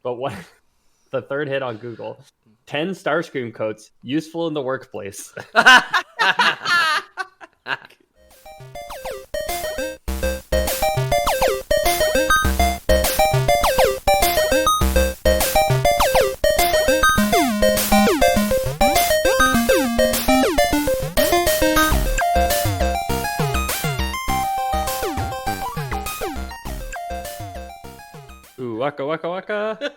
But what? The third hit on Google: 10 Starscream coats useful in the workplace. Ooh, waka waka waka.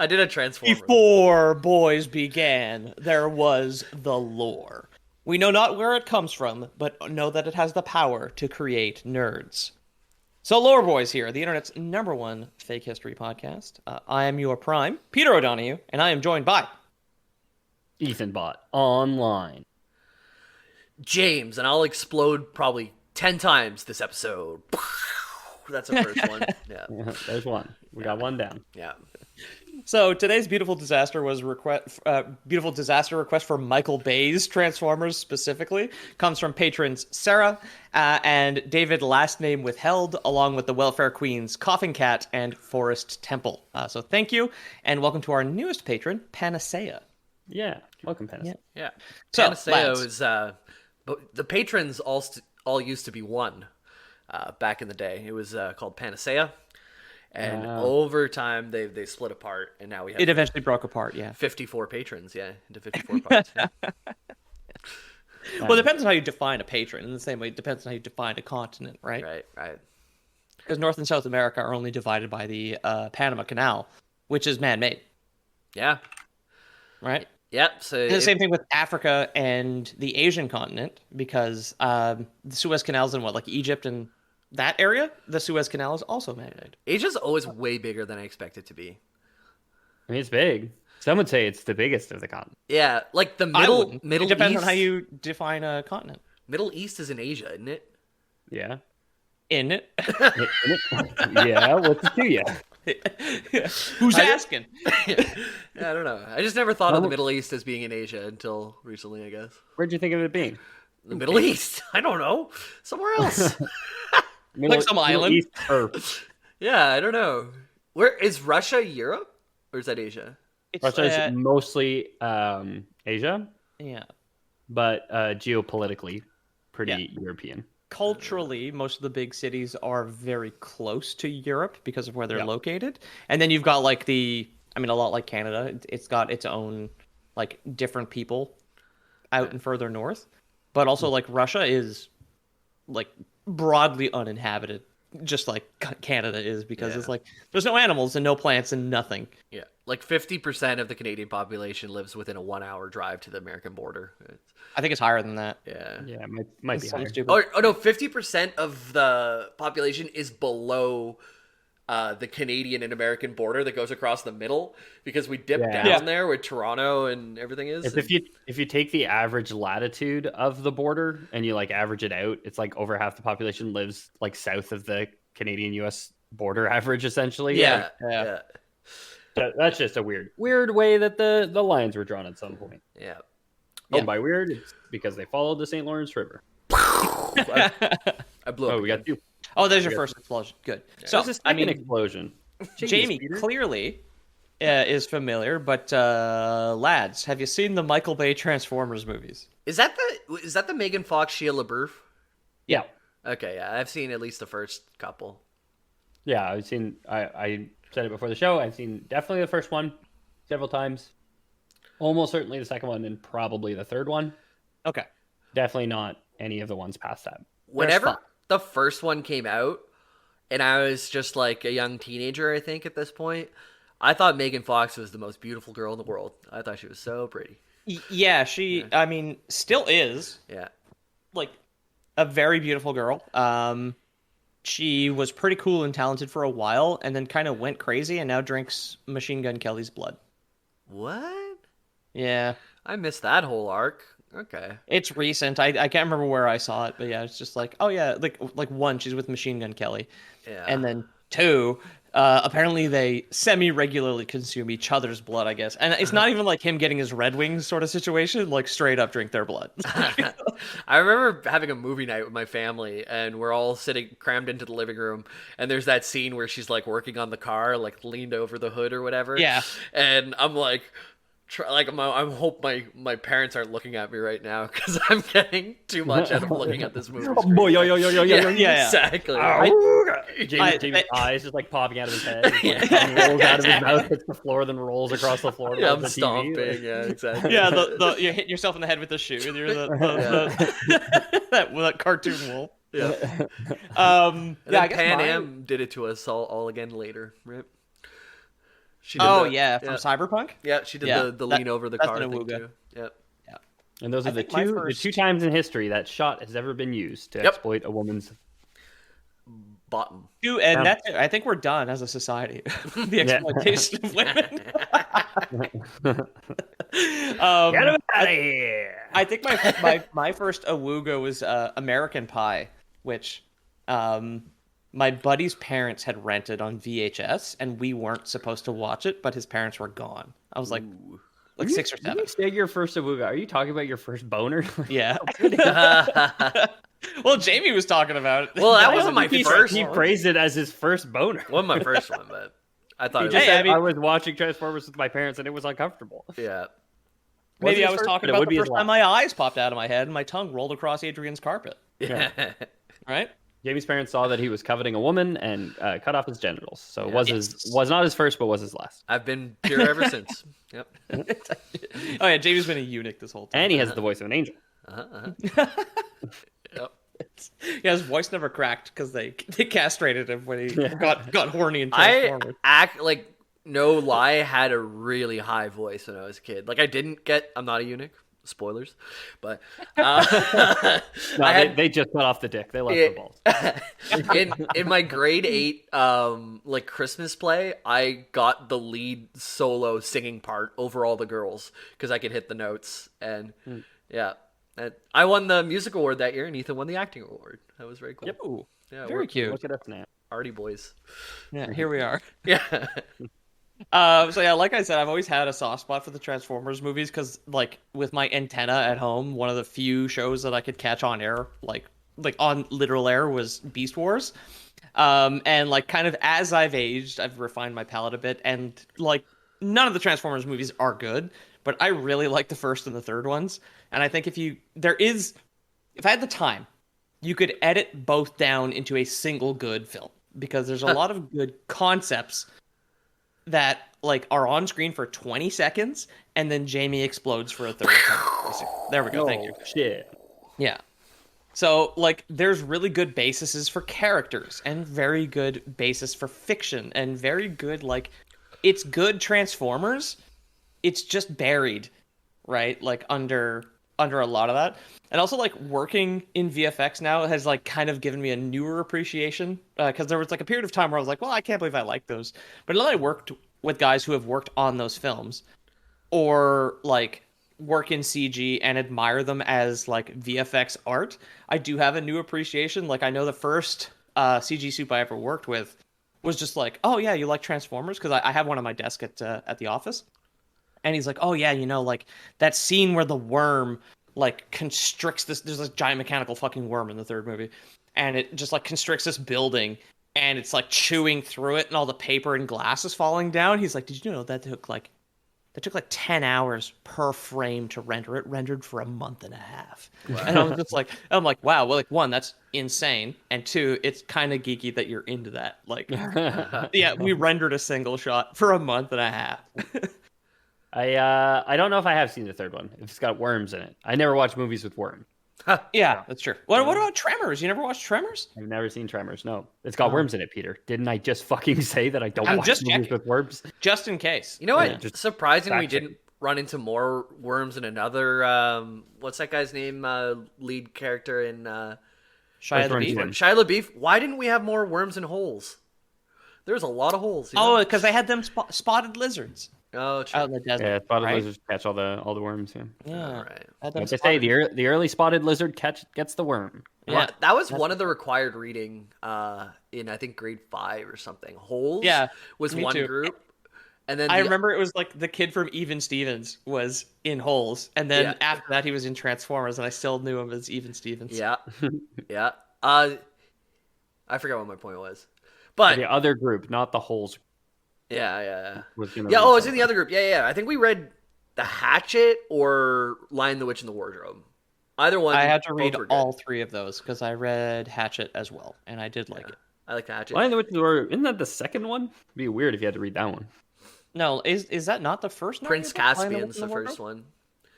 I did a Transformer. Before boys began, there was the lore. We know not where it comes from, but know that it has the power to create nerds. So, Lore Boys here, the internet's #1 fake history podcast. I am your prime, Peter O'Donoghue, and I am joined by Ethan Bot online. James, and I'll explode probably 10 times this episode. That's the first one. Yeah. There's one. We got one down. Yeah. So today's beautiful disaster request for Michael Bay's Transformers specifically comes from patrons Sarah and David, last name withheld, along with the Welfare Queens Coughing Cat and Forest Temple. So thank you, and welcome to our newest patron, Panacea. Yeah. Welcome, Panacea. Yeah. So, Panacea lads. is but the patrons all used to be one back in the day. It was called Panacea. And over time, they split apart, and now we have It eventually broke apart, yeah. 54 patrons, into 54 parts. Yeah. Well, it depends on how you define a patron. In the same way, it depends on how you define a continent, right? Right. Because North and South America are only divided by the Panama Canal, which is man-made, Yeah. right? Yep. So And the same thing with Africa and the Asian continent, because the Suez Canal's in Egypt and that area? The Suez Canal is also man-made. Asia's always way bigger than I expect it to be. I mean, it's big. Some would say it's the biggest of the continent. Yeah, like the I Middle wouldn't. It depends East. on how you define a continent. Middle East is in Asia, isn't it? Yeah. In it? Yeah, what's it to you? Who's asking? Yeah, I don't know. I just never thought of the Middle East as being in Asia until recently, I guess. Where'd you think of it being? The Middle East? I don't know. Somewhere else. Some island? East Earth. Yeah, I don't know. Where is Russia? Europe, or is that Asia? It's, Russia is mostly Asia, yeah. but geopolitically pretty European. Culturally, most of the big cities are very close to Europe because of where they're located. And then you've got a lot like Canada. It's got its own different people out and further north. But also Russia is broadly uninhabited, just like Canada is, because it's there's no animals and no plants and nothing. Yeah, 50% of the Canadian population lives within a 1-hour drive to the American border. I think it's higher than that. Yeah. Yeah, might be higher. Stupid. Oh no, 50% of the population is below the Canadian and American border that goes across the middle, because we dip down there where Toronto and everything is. If you take the average latitude of the border and you average it out, it's over half the population lives south of the Canadian-US border average, essentially. Yeah. That's just a weird way that the lines were drawn at some point. Yeah. And by weird, it's because they followed the St. Lawrence River. I blew up. Oh, we got two. Oh, there's your first explosion. Good. So, This is a second explosion. Jamie Peter. clearly is familiar, but lads, have you seen the Michael Bay Transformers movies? Is that the Megan Fox Shia LaBeouf? Yeah. Okay, yeah, I've seen at least the first couple. Yeah, I've seen. I said it before the show. I've seen definitely the first one several times. Almost certainly the second one, and probably the third one. Okay. Definitely not any of the ones past that. Whenever the first one came out, and I was just a young teenager, I think, at this point, I thought Megan Fox was the most beautiful girl in the world. I thought she was so pretty. Yeah, she, I mean, still is. Yeah. A very beautiful girl. She was pretty cool and talented for a while, and then kind of went crazy, and now drinks Machine Gun Kelly's blood. What? Yeah. I missed that whole arc. Okay. It's recent. I can't remember where I saw it, but yeah, it's just oh yeah, one, she's with Machine Gun Kelly. Yeah. And then two, Apparently, they semi-regularly consume each other's blood, I guess. And it's not even like him getting his Red Wings sort of situation, like straight up drink their blood. I remember having a movie night with my family, and we're all sitting crammed into the living room, and there's that scene where she's like working on the car, like leaned over the hood or whatever. Yeah. And I'm like, I hope my parents aren't looking at me right now because I'm getting too much out of looking at this movie. Yeah. Exactly. Jamie's eyes just like popping out of his head. Like, rolls out of his mouth, hits the floor, then rolls across the floor. Yeah, I'm the stomping. TV. Yeah, exactly. Yeah, you hit yourself in the head with the shoe. You're that cartoon wolf. Yeah. I guess Pan Am did it to us all again later, right? She did from Cyberpunk. Yeah, she did the lean over the car thing too. Yep. Yeah. And those are the two times in history that shot has ever been used to exploit a woman's bottom. And that's it. I think we're done as a society. The exploitation of women. Get him out of here. I think my first awooga was American Pie, which my buddy's parents had rented on VHS, and we weren't supposed to watch it, but his parents were gone. I was like 6 or 7. Did you say your first awooga? Are you talking about your first boner? Yeah. Well, Jamie was talking about it. Well, that wasn't my first. He praised it as his first boner. Wasn't my first one, but I thought he just said, I was watching Transformers with my parents, and it was uncomfortable. Yeah. Maybe I was talking about the first time my eyes popped out of my head and my tongue rolled across Adrian's carpet. Yeah. Right? Jamie's parents saw that he was coveting a woman and cut off his genitals. So it was not his first, but was his last. I've been pure ever since. Yep. Oh yeah, Jamie's been a eunuch this whole time. And he has the voice of an angel. Yep. Yeah, his voice never cracked because they castrated him when he got horny and Transformers. No lie, had a really high voice when I was a kid. Like I'm not a eunuch. Spoilers, but they just cut off the dick. They left the balls. in my grade 8 Christmas play, I got the lead solo singing part over all the girls because I could hit the notes, and I won the music award that year, and Ethan won the acting award. That was very cool. Yep. Ooh, yeah, very cute. Look at us now, Artie boys. Yeah, here we are. Yeah. So yeah, like I said, I've always had a soft spot for the Transformers movies because, like, with my antenna at home, one of the few shows that I could catch on air, like on literal air, was Beast Wars. And like, kind of as I've aged, I've refined my palate a bit, and like, none of the Transformers movies are good, but I really like the first and the third ones. And I think if I had the time, you could edit both down into a single good film because there's a lot of good concepts that like are on screen for 20 seconds and then Jamie explodes for a third time. There we go. Thank you. Shit. Yeah. So like there's really good bases for characters and very good basis for fiction and very good, like, it's good Transformers. It's just buried, right? Like under a lot of that. And also, like, working in VFX now has like kind of given me a newer appreciation because there was like a period of time where I was like, well, I can't believe I like those. But now that I worked with guys who have worked on those films or like work in CG and admire them as like VFX art, I do have a new appreciation. Like, I know the first CG soup I ever worked with was just like, oh yeah, you like Transformers? Because I have one on my desk at the office. And he's like, oh yeah, like that scene where the worm like constricts this, there's this giant mechanical fucking worm in the third movie, and it just like constricts this building and it's like chewing through it and all the paper and glass is falling down. He's like, did you know that took like 10 hours per frame to render? It rendered for a month and a half. Wow. And I'm like, wow, well, like, one, that's insane, and two, it's kind of geeky that you're into that. Like, yeah, we rendered a single shot for a month and a half. I don't know if I have seen the third one. If it's got worms in it. I never watch movies with worms. Yeah, that's true. What about Tremors? You never watched Tremors? I've never seen Tremors. No, it's got worms in it, Peter. Didn't I just fucking say that I don't watch movies with worms? Just in case. You know what? Yeah, surprising we didn't run into more worms in another. What's that guy's name? Lead character in Shia LaBeouf. Shia LaBeouf. Why didn't we have more worms and holes? There's a lot of holes. Oh, because they had them spotted lizards. Oh, true. out in the desert. Yeah, spotted right? lizards catch all the worms. Yeah. Yeah. All right. Had them Like they say, spotted. the early spotted lizard gets the worm. Yeah. That was one of the required reading in I think grade 5 or something. Holes Yeah, was me one too. group. And then I remember it was like the kid from Even Stevens was in Holes, and then Yeah. after that he was in Transformers, and I still knew him as Even Stevens. Yeah. Yeah. I forgot what my point was. But The other group, not the holes, yeah. was gonna. Yeah, read oh, it's in the something. other group. Yeah. I think we read The Hatchet or Lion the Witch in the Wardrobe. Either one. I had to both read were good. all three of those because I read Hatchet as well, and I did like it. I like The Hatchet. Lion the Witch in the Wardrobe, isn't that the second one? It'd be weird if you had to read that one. No, is that not the first? Prince Narnia book, Lion the Caspian's Witch in the Wardrobe? first one.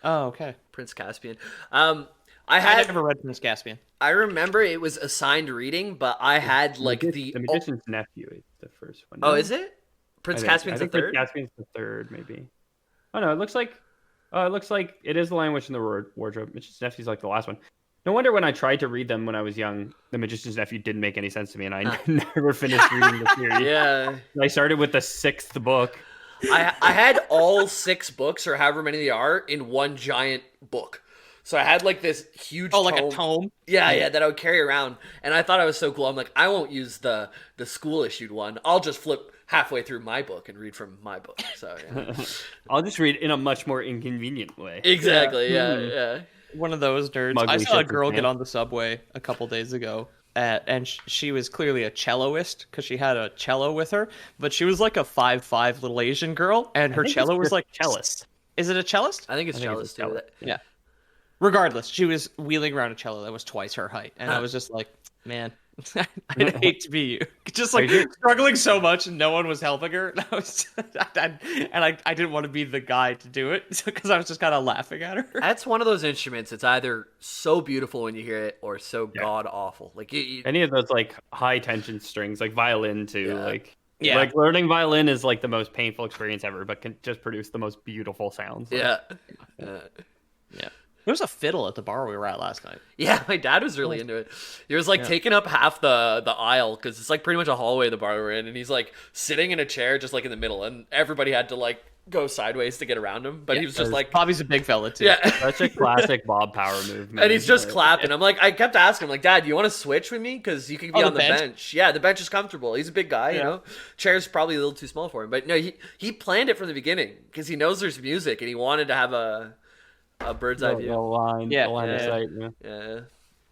Oh, okay. Prince Caspian. I never read Prince Caspian. I remember it was assigned reading, but I had like The Magician's Nephew is the first one. Oh, no? is it? Prince I think- Caspian's I the think third? Prince Caspian's the third, maybe. Oh no, it looks like it is the Lion Witch in the Wardrobe. Magician's Nephew's like the last one. No wonder when I tried to read them when I was young, The Magician's Nephew didn't make any sense to me, and I never finished reading the series. Yeah. I started with the 6th book. I had all 6 books or however many they are in one giant book. So I had like this huge Oh, like a tome. Yeah, that I would carry around. And I thought I was so cool. I'm like, I won't use the school issued one. I'll just flip halfway through my book and read from my book. So yeah. I'll just read in a much more inconvenient way. Exactly. Yeah. One of those nerds. Mugly I saw a shits girl and get pants. on the subway a couple days ago, and she was clearly a celloist because she had a cello with her. But she was like a 5'5" little Asian girl, and her I think cello it's was just like cellist. Is it a cellist? I think it's I think jealous it's a too. cello. Yeah. Regardless, she was wheeling around a cello that was twice her height, and I was just like, man, I'd hate to be you. Just like struggling so much, and no one was helping her. And I didn't want to be the guy to do it because I was just kind of laughing at her. That's one of those instruments. It's either so beautiful when you hear it or so god awful. Like Any of those like high tension strings, like violin too, Yeah. like learning violin is like the most painful experience ever, but can just produce the most beautiful sounds. yeah. There was a fiddle at the bar we were at last night. Yeah, my dad was really into it. He was like taking up half the aisle because it's like pretty much a hallway the bar we're in, and he's like sitting in a chair just like in the middle, and everybody had to like go sideways to get around him. But he was just like, Bobby's a big fella too. yeah. Such a classic Bob Power move, man. And he's just Like, clapping. I'm like, I kept asking him, like, Dad, you want to switch with me? Because you could be Oh, on the the bench? bench. Yeah, the bench is comfortable. He's a big guy, you know. Chair's probably a little too small for him. But no, he planned it from the beginning because he knows there's music and he wanted to have a bird's eye the view. line, Yeah, the line of yeah. sight. Yeah.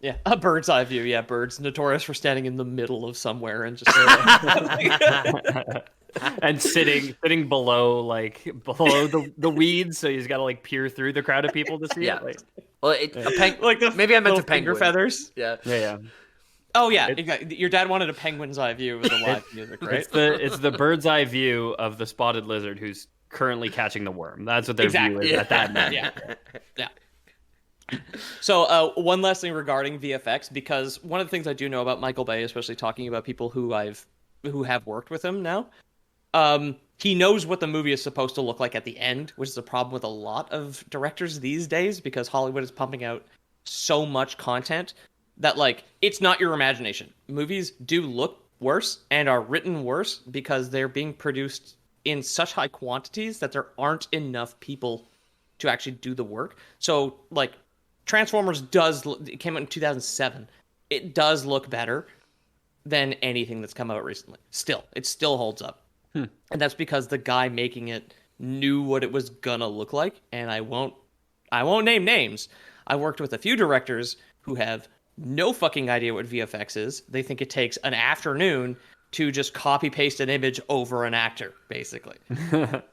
Yeah, a bird's eye view. Yeah, birds notorious for standing in the middle of somewhere and just. And sitting below the weeds, so he's got to like peer through the crowd of people to see Yeah. it. Like, Well, like the maybe I meant little a finger penguin. feathers. Yeah. yeah. Oh yeah, your dad wanted a penguin's eye view with the live music, right? It's the bird's eye view of the spotted lizard who's currently catching the worm. That's what their Exactly. view is at that moment. Yeah. So one last thing regarding VFX, because one of the things I do know about Michael Bay, especially talking about people who have worked with him now, he knows what the movie is supposed to look like at the end, which is a problem with a lot of directors these days because Hollywood is pumping out so much content that like it's not your imagination. Movies do look worse and are written worse because they're being produced in such high quantities that there aren't enough people to actually do the work. So like Transformers it came out in 2007. It does look better than anything that's come out recently. Still, it still holds up. And that's because the guy making it knew what it was gonna look like. And I won't name names. I worked with a few directors who have no fucking idea what VFX is. They think it takes an afternoon to just copy paste an image over an actor, basically.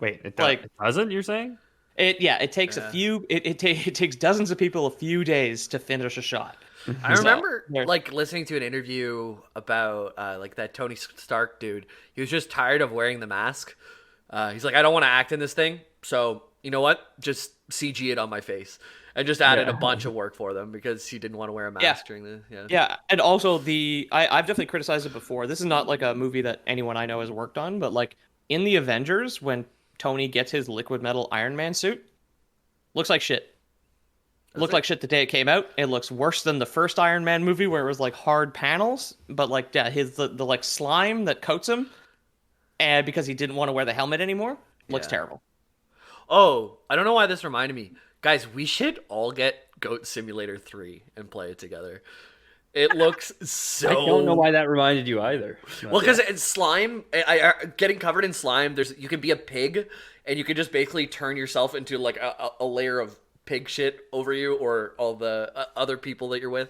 Wait, it Like- doesn't? You're saying? It takes a few. It takes dozens of people a few days to finish a shot. I remember yeah. like listening to an interview about like that Tony Stark dude. He was just tired of wearing the mask. He's like, I don't want to act in this thing, so you know what? Just CG it on my face, and just added a bunch of work for them because he didn't want to wear a mask during the Yeah, and also I've definitely criticized it before. This is not like a movie that anyone I know has worked on, but like in the Avengers, when Tony gets his liquid metal Iron Man suit, looks like shit. Looked like shit the day it came out. It looks worse than the first Iron Man movie where it was like hard panels, but like the like slime that coats him, and because he didn't want to wear the helmet anymore, looks terrible. Oh, I don't know why this reminded me. Guys, we should all get Goat Simulator 3 and play it together. It looks so... I don't know why that reminded you either. Well, because it's slime, getting covered in slime, you can be a pig, and you can just basically turn yourself into like a layer of pig shit over you or all the other people that you're with.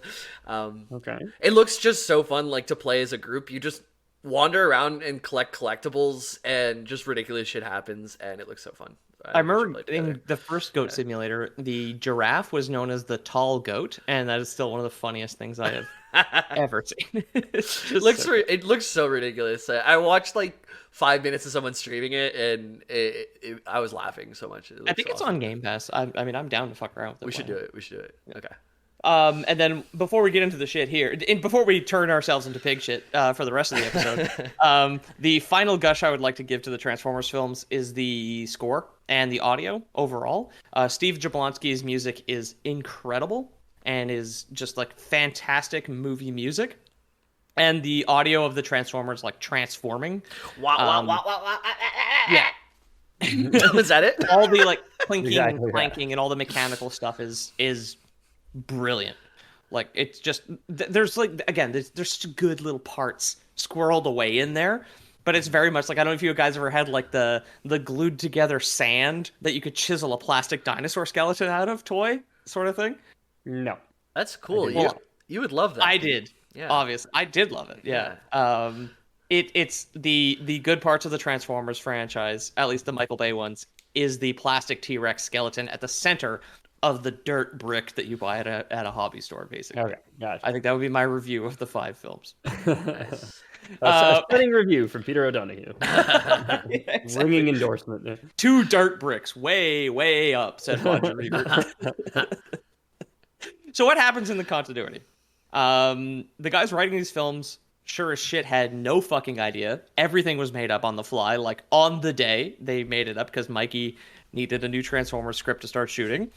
Okay. It looks just so fun, like, to play as a group. You just wander around and collect collectibles, and just ridiculous shit happens, and it looks so fun. I remember in the first Goat Simulator, the giraffe was known as the tall goat, and that is still one of the funniest things I have ever seen. It looks so ridiculous. I watched like 5 minutes of someone streaming it, and I was laughing so much. I think it's on Game Pass. I mean, I'm down to fuck around with it. We should do it. Okay. And then before we get into the shit here, before we turn ourselves into pig shit for the rest of the episode, the final gush I would like to give to the Transformers films is the score and the audio overall. Steve Jablonsky's music is incredible and is just like fantastic movie music. And the audio of the Transformers like transforming. Yeah. Was that it? All the like clinking and clanking and all the mechanical stuff is brilliant. Like, it's just there's like, again, there's good little parts squirreled away in there, but it's very much like, I don't know if you guys ever had like the glued together sand that you could chisel a plastic dinosaur skeleton out of toy sort of thing. No. That's cool. You would love that. I did. Yeah. Obviously, I did love it. Yeah. It's the good parts of the Transformers franchise, at least the Michael Bay ones, is the plastic T-Rex skeleton at the center of the dirt brick that you buy at a hobby store, basically. Okay, gotcha. I think that would be my review of the 5 films. A stunning review from Peter O'Donoghue. Exactly. Ringing endorsement. 2 dirt bricks, way up, said Roger Ebert. So what happens in the continuity? The guys writing these films sure as shit had no fucking idea. Everything was made up on the fly. Like, on the day, they made it up because Mikey needed a new Transformers script to start shooting.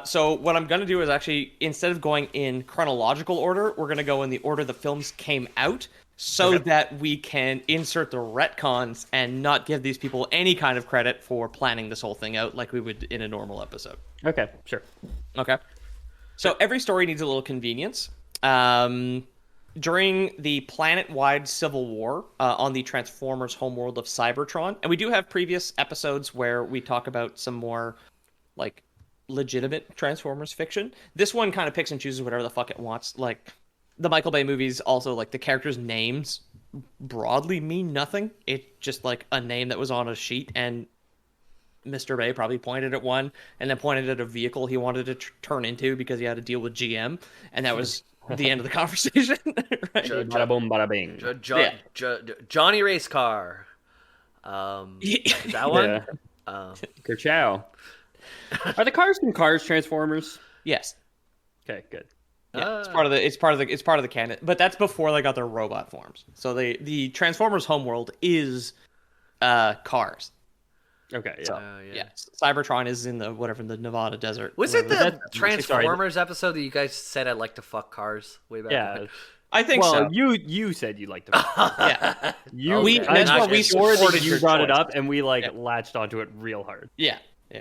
So what I'm going to do is actually, instead of going in chronological order, we're going to go in the order the films came out so that we can insert the retcons and not give these people any kind of credit for planning this whole thing out like we would in a normal episode. Okay, sure. Okay. So every story needs a little convenience. During the planet-wide civil war on the Transformers homeworld of Cybertron, and we do have previous episodes where we talk about some more, like, legitimate Transformers fiction. This one kind of picks and chooses whatever the fuck it wants. Like, the Michael Bay movies also, like, the characters' names broadly mean nothing. It's just, like, a name that was on a sheet, and Mr. Bay probably pointed at one, and then pointed at a vehicle he wanted to turn into because he had to deal with GM, and that was the end of the conversation. Right? Bada boom, bada bing. Johnny Race Car. Is that one? Yeah. Kerchow. Are the cars from Cars Transformers? Yes. Okay, good. Yeah, it's part of the canon, but that's before they got their robot forms. So the Transformers homeworld is Cars. Okay, yeah. So, yeah. Cybertron is in the Nevada desert. Was it the Transformers episode that you guys said I'd like to fuck cars way back? Yeah. I think so. Well, you said you liked to fuck cars. Yeah. That's what we supported. You brought it up, and we latched onto it real hard. Yeah.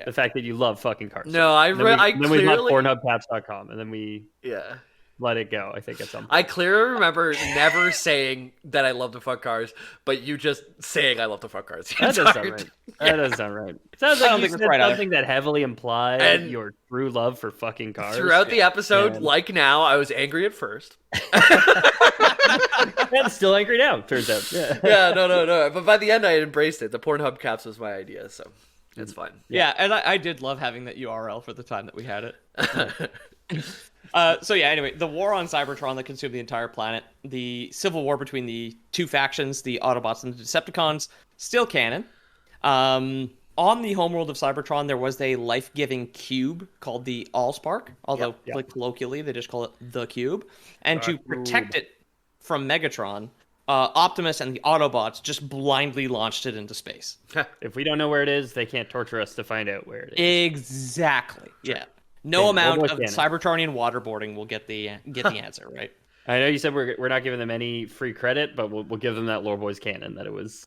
The fact that you love fucking cars. No, I clearly... Then we bought PornhubCaps.com, and then we let it go, I think, at some point. I clearly remember never saying that I love to fuck cars, but you just saying I love to fuck cars. That does sound right. That does sound right. It sounds like you said something that heavily implied your true love for fucking cars. Throughout the episode, like now, I was angry at first. And still angry now, turns out. Yeah, no. But by the end, I embraced it. The Pornhub Caps was my idea, so it's fine. Yeah, and I did love having that URL for the time that we had it. So yeah, anyway, the war on Cybertron that consumed the entire planet, the civil war between the two factions, the Autobots and the Decepticons, still canon. On the homeworld of Cybertron, there was a life-giving cube called the Allspark, although like colloquially they just call it the Cube. And to protect it from Megatron, Optimus and the Autobots just blindly launched it into space. If we don't know where it is, they can't torture us to find out where it is. Exactly. Yeah. No amount of Cybertronian waterboarding will get the answer, right? I know you said we're not giving them any free credit, but we'll give them that Lore Boys canon that it was.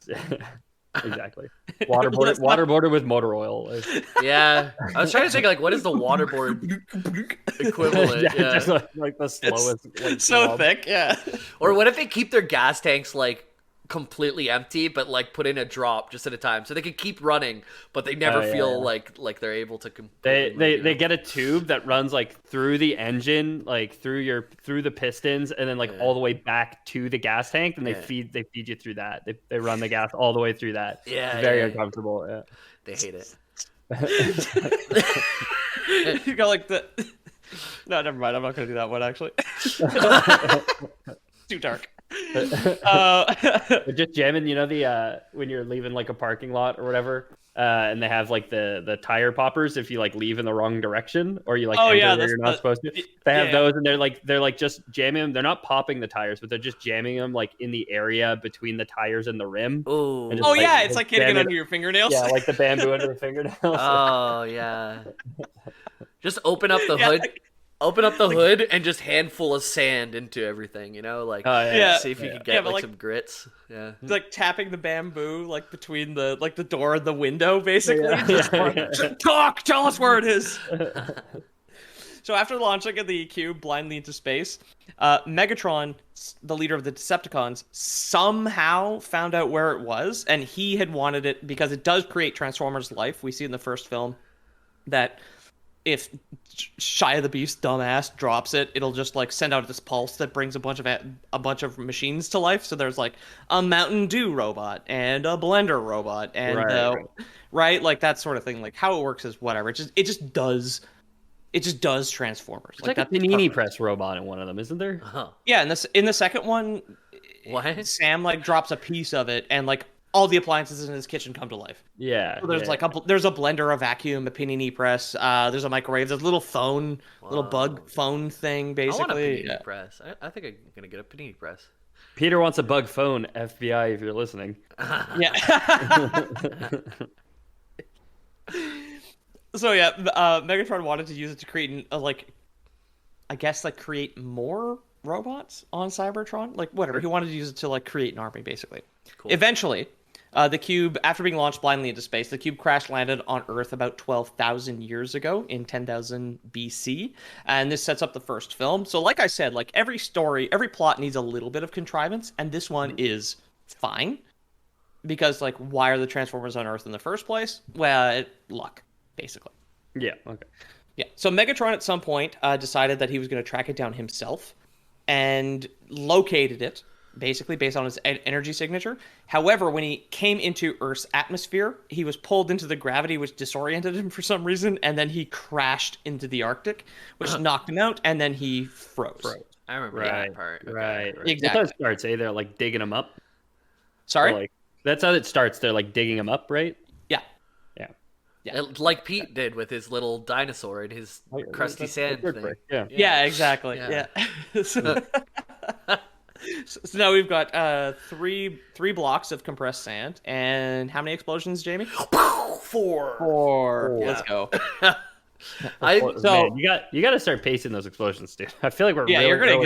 Exactly. Waterboarded with motor oil. Yeah, I was trying to think like what is the waterboard equivalent? Yeah. Just like the slowest. Like, So blob. thick, yeah. Or what if they keep their gas tanks like completely empty, but like put in a drop just at a time, so they can keep running, but they never feel like they're able to. They get a tube that runs like through the engine, like through the pistons, and then like all the way back to the gas tank. And they feed you through that. They run the gas all the way through that. Yeah, it's very uncomfortable. Yeah. They hate it. You got like the. No, never mind. I'm not gonna do that one actually. Too dark. But just jamming, the when you're leaving like a parking lot or whatever, and they have like the tire poppers if you like leave in the wrong direction or you like enter where you're not supposed to. They have those, and they're like just jamming them. They're not popping the tires, but they're just jamming them like in the area between the tires and the rim. Ooh. Oh yeah, it's like getting it under your fingernails. Yeah, like the bamboo under the fingernails. Oh yeah. Just open up the hood. Open up the hood and just handful of sand into everything, like see if you can get like some grits. Yeah. It's like tapping the bamboo like between the door and the window, basically. Talk, tell us where it is. So after launching the cube blindly into space, Megatron, the leader of the Decepticons, somehow found out where it was, and he had wanted it because it does create Transformers life. We see in the first film that if Shia the Beast dumbass drops it, it'll just like send out this pulse that brings a bunch of machines to life. So there's like a Mountain Dew robot and a blender robot and right, like that sort of thing. Like how it works is whatever. It just does Transformers. It's like a panini press robot in one of them, isn't there? Yeah, in the second one, Sam like drops a piece of it and like all the appliances in his kitchen come to life. Yeah. So there's there's a blender, a vacuum, a panini press. There's a microwave. There's a little phone, little bug phone thing. Basically, I want a panini press. I think I'm gonna get a panini press. Peter wants a bug phone. FBI, if you're listening. Yeah. So yeah, Megatron wanted to use it to create create more robots on Cybertron. Like whatever, he wanted to use it to like create an army, basically. Cool. Eventually, the cube, after being launched blindly into space, the cube crash landed on Earth about 12,000 years ago in 10,000 BC, and this sets up the first film. So, like I said, like every plot needs a little bit of contrivance, and this one is fine because, like, why are the Transformers on Earth in the first place? Well, luck, basically. Yeah. Okay. Yeah. So Megatron at some point decided that he was going to track it down himself and located it, basically based on his energy signature. However, when he came into Earth's atmosphere, he was pulled into the gravity, which disoriented him for some reason, and then he crashed into the Arctic, which knocked him out, and then he froze. I remember that part. Okay. Right. Exactly. That's how it starts, eh? They're like digging him up. Sorry? That's how it starts. They're like digging him up, right? Yeah. Yeah. Like Pete did with his little dinosaur and his crusty sand thing. Yeah, exactly. Yeah. So now we've got three blocks of compressed sand, and how many explosions, Jamie? 4. Let's go. Man, you got to start pacing those explosions, dude. I feel like we're you're gonna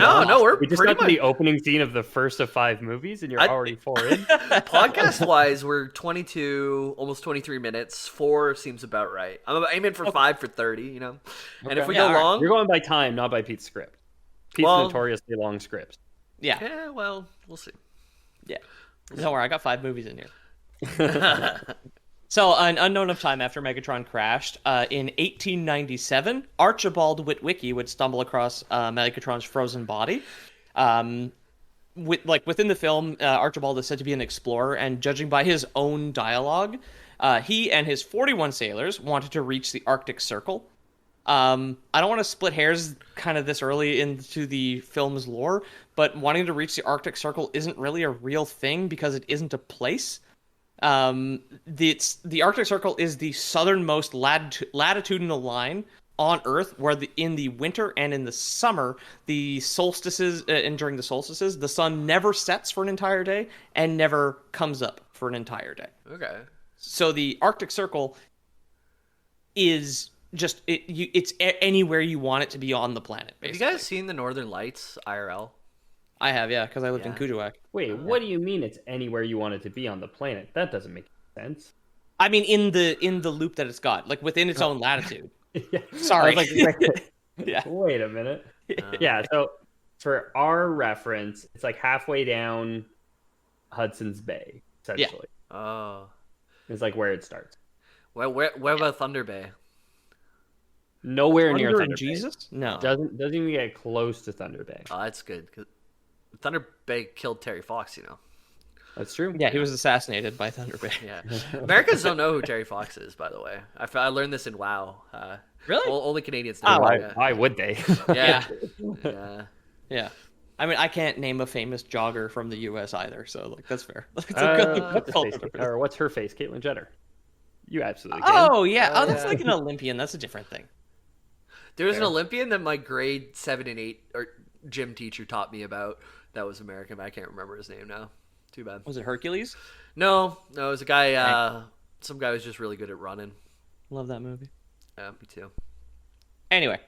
we just got to the opening scene of the first of 5 movies, and you're already 4 in. Podcast wise, we're 22, almost 23 minutes. 4 seems about right. I'm aiming for 5 for 30. And if we go long, you're going by time, not by Pete's script. Pete's notoriously long scripts. Yeah, well, we'll see. Yeah. Don't worry, I got 5 movies in here. So, an unknown of time after Megatron crashed, in 1897, Archibald Witwicky would stumble across Megatron's frozen body. Within the film, Archibald is said to be an explorer, and judging by his own dialogue, he and his 41 sailors wanted to reach the Arctic Circle. I don't want to split hairs kind of this early into the film's lore, but wanting to reach the Arctic Circle isn't really a real thing because it isn't a place. The Arctic Circle is the southernmost latitudinal line on Earth, where in the winter and in the summer, the solstices and during the solstices, the sun never sets for an entire day and never comes up for an entire day. Okay. So the Arctic Circle is just it's anywhere you want it to be on the planet. Basically. Have you guys seen the Northern Lights IRL? I have, yeah, because I lived in Kuujjuaq. Wait, what do you mean it's anywhere you want it to be on the planet? That doesn't make sense. I mean, in the loop that it's got, like within its own latitude. Yeah. Sorry. I was like, Yeah. wait a minute. Yeah, so for our reference, it's like halfway down Hudson's Bay, essentially. Oh. It's like where it starts. Where about Thunder Bay? Nowhere near Thunder Thunder and Bay. Jesus? No. Doesn't even get close to Thunder Bay. Oh, that's good. 'Cause Thunder Bay killed Terry Fox, you know. That's true. Yeah, he was assassinated by Thunder Bay. Yeah. Americans don't know who Terry Fox is, by the way. I learned this in WoW. Really? Only Canadians know. Oh, Why would they? Yeah. Yeah. Yeah. Yeah. I mean, I can't name a famous jogger from the U.S. either, so like that's fair. What's her face? Caitlyn Jenner. You absolutely can. Oh yeah. Oh, that's yeah. like an Olympian. That's a different thing. There was an Fair. Olympian that my grade 7 and 8 gym teacher taught me about that was American, but I can't remember his name now. Too bad. Was it Hercules? No, it was a guy. Some guy was just really good at running. Love that movie. Yeah, me too. Anyway,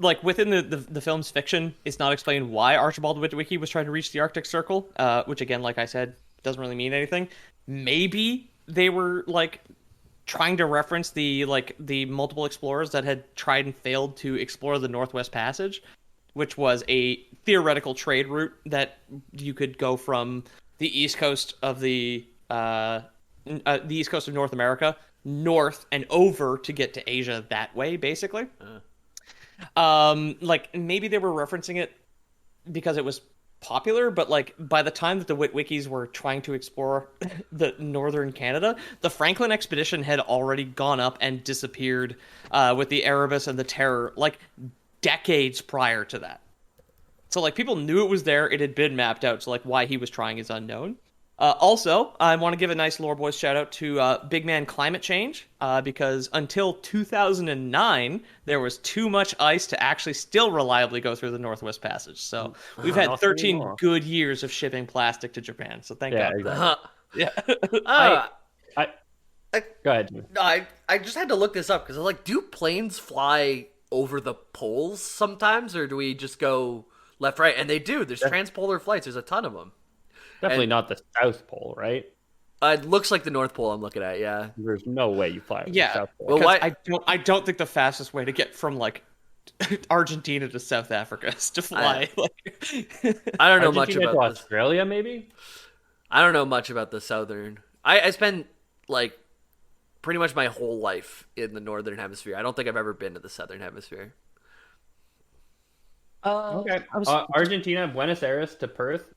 like within the film's fiction, it's not explained why Archibald Witwicky was trying to reach the Arctic Circle, which again, like I said, doesn't really mean anything. Maybe they were like trying to reference the multiple explorers that had tried and failed to explore the Northwest Passage, which was a theoretical trade route that you could go from the east coast of the east coast of North America north and over to get to Asia that way, basically. Like maybe they were referencing it because it was popular, but like by the time that the Witwickies were trying to explore the northern Canada, the Franklin expedition had already gone up and disappeared with the Erebus and the Terror like decades prior to that. So like people knew it was there, it had been mapped out, so like why he was trying is unknown. Also, I want to give a nice Lore Boys shout out to Big Man Climate Change, because until 2009, there was too much ice to actually still reliably go through the Northwest Passage. So we've had Not 13 anymore. good years of shipping plastic to Japan. So thank God. Exactly. Yeah. Go ahead. Jimmy. No, I just had to look this up because I was like, do planes fly over the poles sometimes, or do we just go left, right? And they do. There's transpolar flights. There's a ton of them. Definitely And- not the South Pole, right? It looks like the North Pole I'm looking at, yeah. There's no way you fly over Yeah. the South Pole. Well, Because why- I don't think the fastest way to get from like Argentina to South Africa is to fly. I don't know much Argentina to about this. Australia, maybe? I don't know much about the southern. I spent like pretty much my whole life in the northern hemisphere. I don't think I've ever been to the southern hemisphere. Okay. Argentina, Buenos Aires to Perth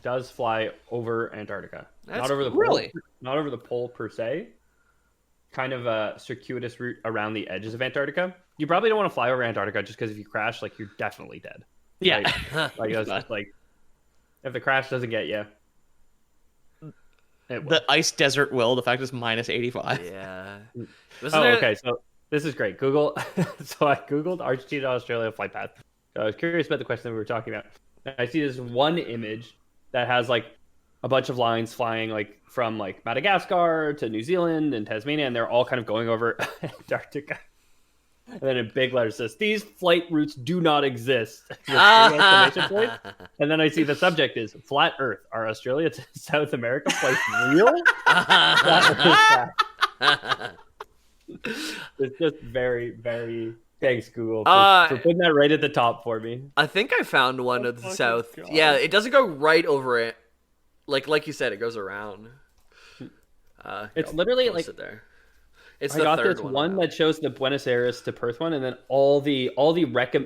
does fly over Antarctica. That's Not over the cool. pole, Really? not over the pole per se. Kind of a circuitous route around the edges of Antarctica. You probably don't want to fly over Antarctica just because if you crash, like you're definitely dead. Yeah. Like that's just like if the crash doesn't get you, it will. The ice desert will. The fact is minus 85. Yeah. Oh, Wasn't there- okay. So this is great. Google. So I googled Argentina to Australia flight path. So I was curious about the question that we were talking about. And I see this one image that has like a bunch of lines flying like from like Madagascar to New Zealand and Tasmania, and they're all kind of going over Antarctica. And then in big letters says, "These flight routes do not exist." With three exclamation points. And then I see the subject is "Flat Earth. Are Australia to South America flights real?" That was sad. It's just very, very. Thanks, Google, for putting that right at the top for me. I think I found one of the fucking south. God. Yeah, it doesn't go right over it. Like you said, it goes around. It's I'll literally post like it there. It's I the got third this one. one that shows the Buenos Aires to Perth one, and then all the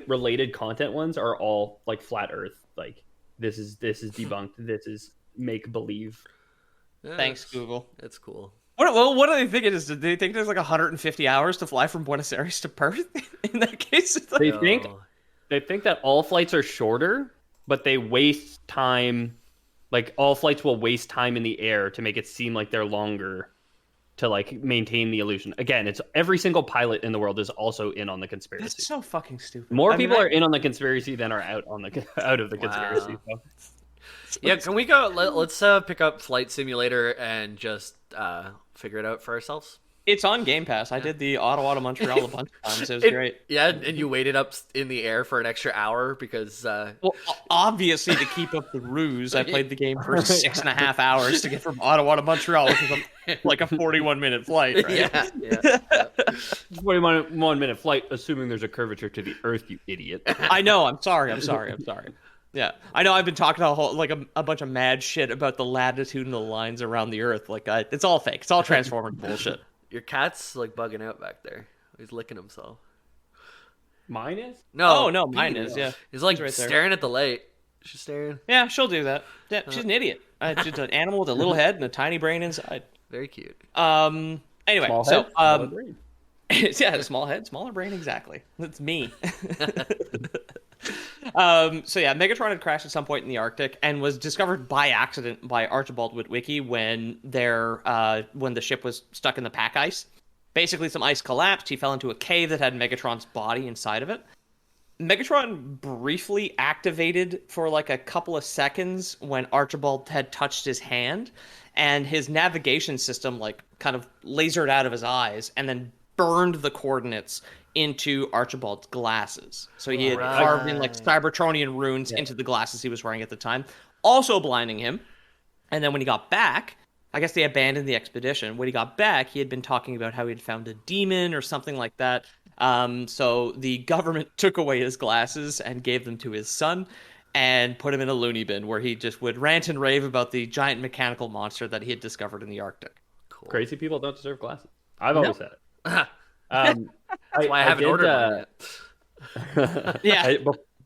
related content ones are all like flat Earth. Like this is debunked. This is make believe. Yeah, Thanks, it's- Google. It's cool. What do they think it is? Do they think there's like 150 hours to fly from Buenos Aires to Perth? In that case, it's like, They think No. they think that all flights are shorter, but they waste time. Like all flights will waste time in the air to make it seem like they're longer, to like maintain the illusion. Again, it's every single pilot in the world is also in on the conspiracy. that's so fucking stupid. More I mean, people I- are in on the conspiracy than are out on the out of the conspiracy. Wow. So. Yeah, can we go? Let's pick up Flight Simulator and just figure it out for ourselves. It's on Game Pass. I did the Ottawa to Montreal a bunch of times. It was great. Yeah, and you waited up in the air for an extra hour because Well, obviously, to keep up the ruse, I played the game for 6.5 hours to get from Ottawa to Montreal, which is like a 41-minute flight, right? yeah. 41-minute flight, assuming there's a curvature to the Earth, you idiot. I know. I'm sorry. Yeah, I know. I've been talking a bunch of mad shit about the latitudinal lines around the Earth. Like, it's all fake. It's all Transformers bullshit. Your cat's like bugging out back there. He's licking himself. Mine is? No. Oh no, mine is. Yeah, He's like right there. staring at the light. She's staring. Yeah, she'll do that. Yeah, she's an idiot. She's an animal with a little head and a tiny brain inside. Very cute. Anyway, Small so head, smaller brain. yeah, small head, smaller brain. Exactly. That's me. So yeah, Megatron had crashed at some point in the Arctic and was discovered by accident by Archibald Witwicky when the ship was stuck in the pack ice. Basically, some ice collapsed. He fell into a cave that had Megatron's body inside of it. Megatron briefly activated for like a couple of seconds when Archibald had touched his hand, and his navigation system like kind of lasered out of his eyes and then burned the coordinates into Archibald's glasses. So he had carved in like Cybertronian runes into the glasses he was wearing at the time, also blinding him. And then when he got back, I guess they abandoned the expedition. When he got back, he had been talking about how he had found a demon or something like that. So the government took away his glasses and gave them to his son and put him in a loony bin where he just would rant and rave about the giant mechanical monster that he had discovered in the Arctic. Cool. Crazy people don't deserve glasses. I've always said it. That's why I haven't ordered one yet. Yeah.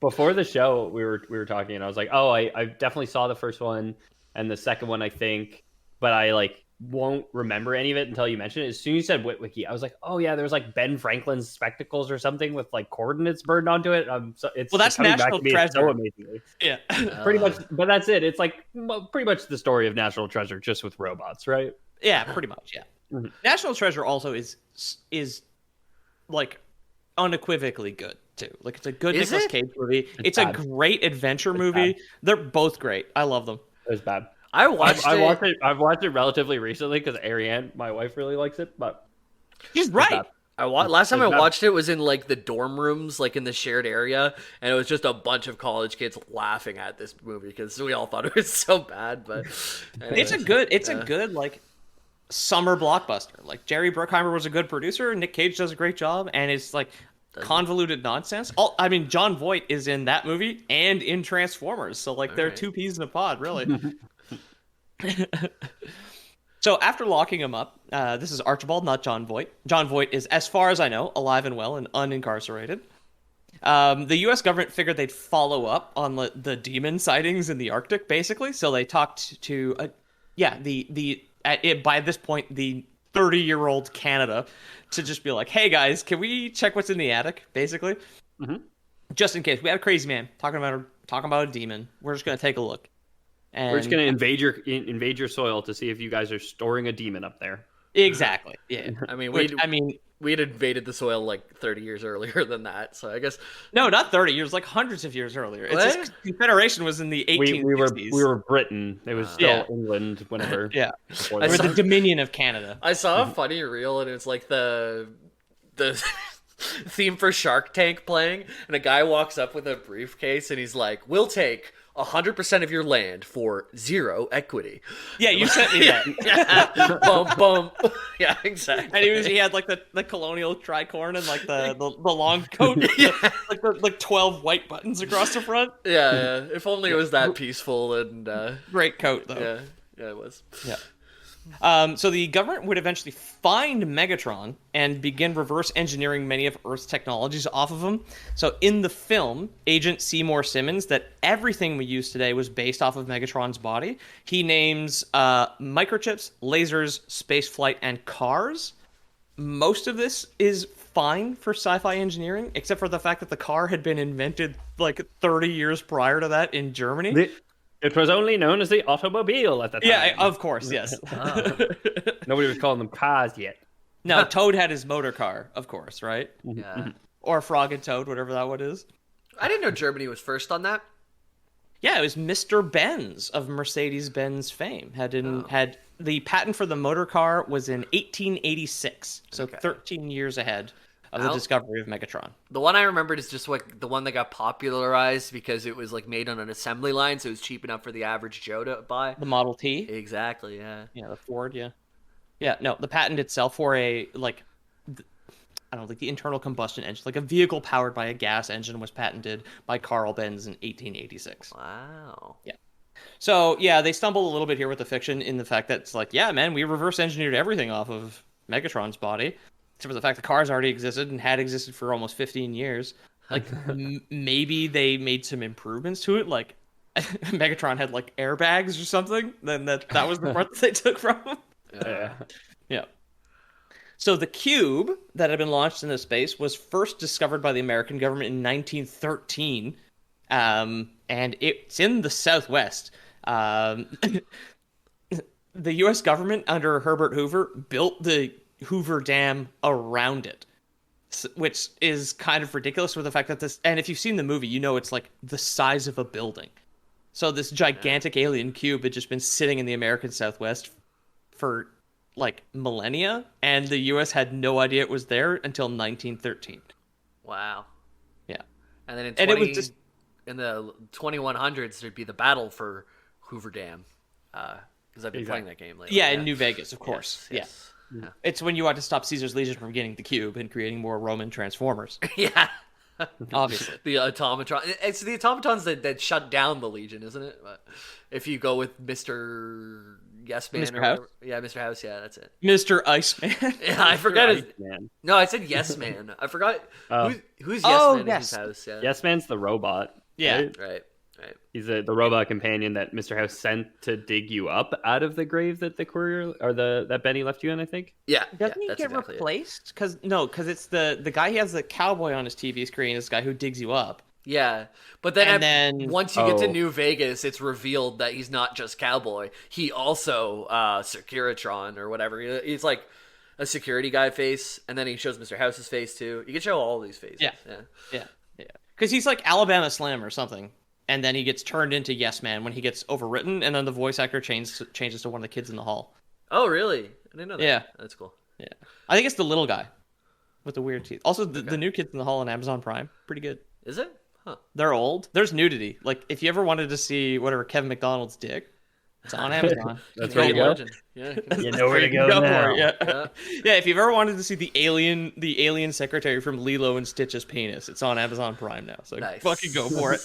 Before the show, we were talking, and I was like, "Oh, I definitely saw the first one and the second one, I think, but I like won't remember any of it until you mentioned it." As soon as you said Witwicky, I was like, "Oh yeah, there was like Ben Franklin's spectacles or something with like coordinates burned onto it." It's that's coming National back to me Treasure. so amazingly. Yeah. Pretty much, but that's it. It's like pretty much the story of National Treasure, just with robots, right? Yeah, pretty much, yeah. Mm-hmm. National Treasure also is like unequivocally good too. Like it's a good Is Nicolas it? Cage movie. It's bad. a great adventure movie. bad. They're both great. I love them. It was bad. I watched I it. watched it. I've watched it relatively recently because Ariane, my wife, really likes it. But He's right. bad. Last time I It's bad. watched it was in like the dorm rooms, like in the shared area, and it was just a bunch of college kids laughing at this movie because we all thought it was so bad. But It's a good like summer blockbuster. Like Jerry Bruckheimer was a good producer, Nick Cage does a great job, and it's like convoluted nonsense. I mean, John Voight is in that movie and in Transformers, so like they're right. two peas in a pod, really. So after locking him up, this is Archibald, not John Voight. John Voight is, as far as I know, alive and well and unincarcerated. The U.S. government figured they'd follow up on the demon sightings in the Arctic, basically. So they talked to, by this point, the 30-year-old Canada to just be like, hey, guys, can we check what's in the attic, basically? Mm-hmm. Just in case. We had a crazy man talking about a demon. We're just going to take a look. And We're just gonna invade your soil to see if you guys are storing a demon up there. Exactly. Yeah. I mean, we'd invaded the soil like 30 years earlier than that, so I guess no, not 30 years, like hundreds of years earlier. It's What? just Confederation was in the 1860s. We were Britain. It was still Yeah. England whenever. Yeah. before I We were that. the Dominion of Canada. I saw a funny reel, and it's like the theme for Shark Tank playing, and a guy walks up with a briefcase, and he's like, "We'll take 100% of your land for 0 equity." Yeah, you sent me that. Yeah. Bum bum. Yeah, exactly. And he had like the colonial tricorn and like the long coat, Yeah. like 12 white buttons across the front. Yeah. If only it was that peaceful and Great coat though. yeah, it was. Yeah. So the government would eventually find Megatron and begin reverse engineering many of Earth's technologies off of him. So in the film, Agent Seymour Simmons, that everything we use today was based off of Megatron's body. He names microchips, lasers, spaceflight, and cars. Most of this is fine for sci-fi engineering, except for the fact that the car had been invented like 30 years prior to that in Germany. It was only known as the automobile at the time. Yeah, of course, yes. Nobody was calling them cars yet. No, Toad had his motor car, of course, right? Yeah. Or Frog and Toad, whatever that one is. I didn't know Germany was first on that. Yeah, it was Mr. Benz of Mercedes-Benz fame. Had the patent for the motor car was in 1886, so Okay. 13 years ahead of the Wow. discovery of Megatron. The one I remembered is just like the one that got popularized because it was like made on an assembly line, so it was cheap enough for the average Joe to buy. The Model T. Exactly. Yeah. Yeah, the Ford. Yeah, yeah. No, the patent itself for I don't know, like the internal combustion engine, like a vehicle powered by a gas engine, was patented by Carl Benz in 1886. Wow. Yeah. So yeah, they stumbled a little bit here with the fiction in the fact that it's like, yeah, man, we reverse engineered everything off of Megatron's body, except for the fact the cars already existed and had existed for almost 15 years. Like maybe they made some improvements to it, like Megatron had like airbags or something. Then that was the part that they took from him. Yeah. Yeah. So the cube that had been launched into space was first discovered by the American government in 1913, and it's in the Southwest. The U.S. government under Herbert Hoover built the Hoover Dam around it, which is kind of ridiculous with the fact that this. And if you've seen the movie, you know it's like the size of a building. So this gigantic alien cube had just been sitting in the American Southwest for like millennia, and the U.S. had no idea it was there until 1913. Wow. Yeah, And then And it was just- in the 2100s, there'd be the battle for Hoover Dam. Because I've been playing that game lately. yeah, in New Vegas, of course. Yes. Yeah, it's when you want to stop Caesar's Legion from getting the cube and creating more Roman Transformers. Yeah. Obviously, The automatron. It's the automatons that shut down the Legion, isn't it? But if you go with Mr. Yes Man Mr. or House? whatever. Yeah, Mr. House. Yeah, that's it. Mr. Iceman. Yeah, I forgot his. Man. No, I said Yes Man. I forgot who's Yes Oh, Man yes. in his house. Yeah. Yes Man's the robot. Yeah. right? Right. He's the robot companion that Mr. House sent to dig you up out of the grave that the courier or that Benny left you in, I think. Yeah. Doesn't yeah, he that's get exactly it. replaced? Because it's the guy he has the cowboy on his TV screen is the guy who digs you up. Yeah, but then, And then- once you get to Oh. New Vegas, it's revealed that he's not just Cowboy. He also Securitron or whatever. He's like a security guy face, and then he shows Mr. House's face too. You can show all these faces. Yeah. Yeah. Because he's like Alabama Slim or something, and then he gets turned into Yes Man when he gets overwritten, and then the voice actor changes to one of the kids in the hall. Oh, really? I didn't know that. Yeah. That's cool. Yeah, I think it's the little guy with the weird teeth. Also, the new kids in the hall on Amazon Prime, pretty good. Is it? Huh. They're old. There's nudity. Like if you ever wanted to see whatever Kevin McDonald's dick, it's on Amazon. That's You where can you go go. Legend. Yeah. You know where to go for now. it, yeah. Yeah. Yeah, if you've ever wanted to see the alien secretary from Lilo and Stitch's penis, it's on Amazon Prime now. So Nice. fucking go for it.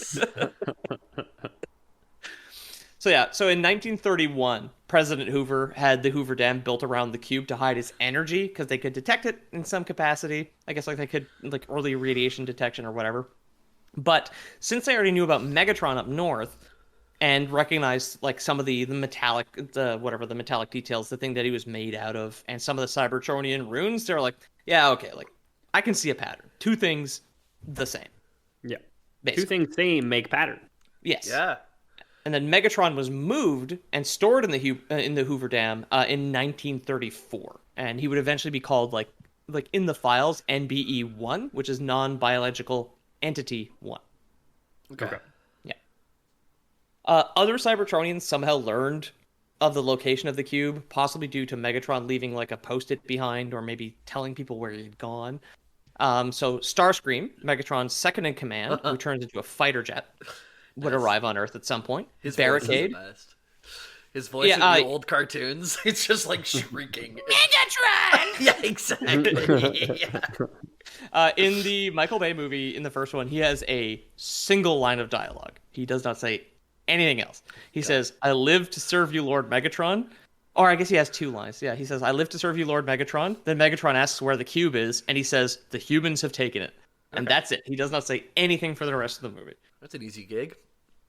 So in 1931, President Hoover had the Hoover Dam built around the cube to hide its energy because they could detect it in some capacity. I guess like they could like early radiation detection or whatever. But since they already knew about Megatron up north and recognized like some of the metallic metallic details, the thing that he was made out of, and some of the Cybertronian runes, they're like, yeah, okay, like I can see a pattern. Two things the same. Yeah. Basically. Two things same make pattern. Yes. Yeah. And then Megatron was moved and stored in the Hoover Dam in 1934, and he would eventually be called like in the files NBE-1, which is non-biological entity 1. Okay. Yeah. Other Cybertronians somehow learned of the location of the cube, possibly due to Megatron leaving like a post-it behind, or maybe telling people where he had gone. So Starscream, Megatron's second in command, who turns into a fighter jet, would arrive on Earth at some point. His Barricade. voice is the best. His voice Yeah, in the old cartoons, it's just like shrieking. Megatron! Yeah, exactly. Yeah. In the Michael Bay movie, in the first one, he has a single line of dialogue. He does not say anything else. He says, "I live to serve you, Lord Megatron." Or I guess he has two lines. Yeah, he says, "I live to serve you, Lord Megatron." Then Megatron asks where the cube is, and he says, "The humans have taken it." And that's it. He does not say anything for the rest of the movie. That's an easy gig.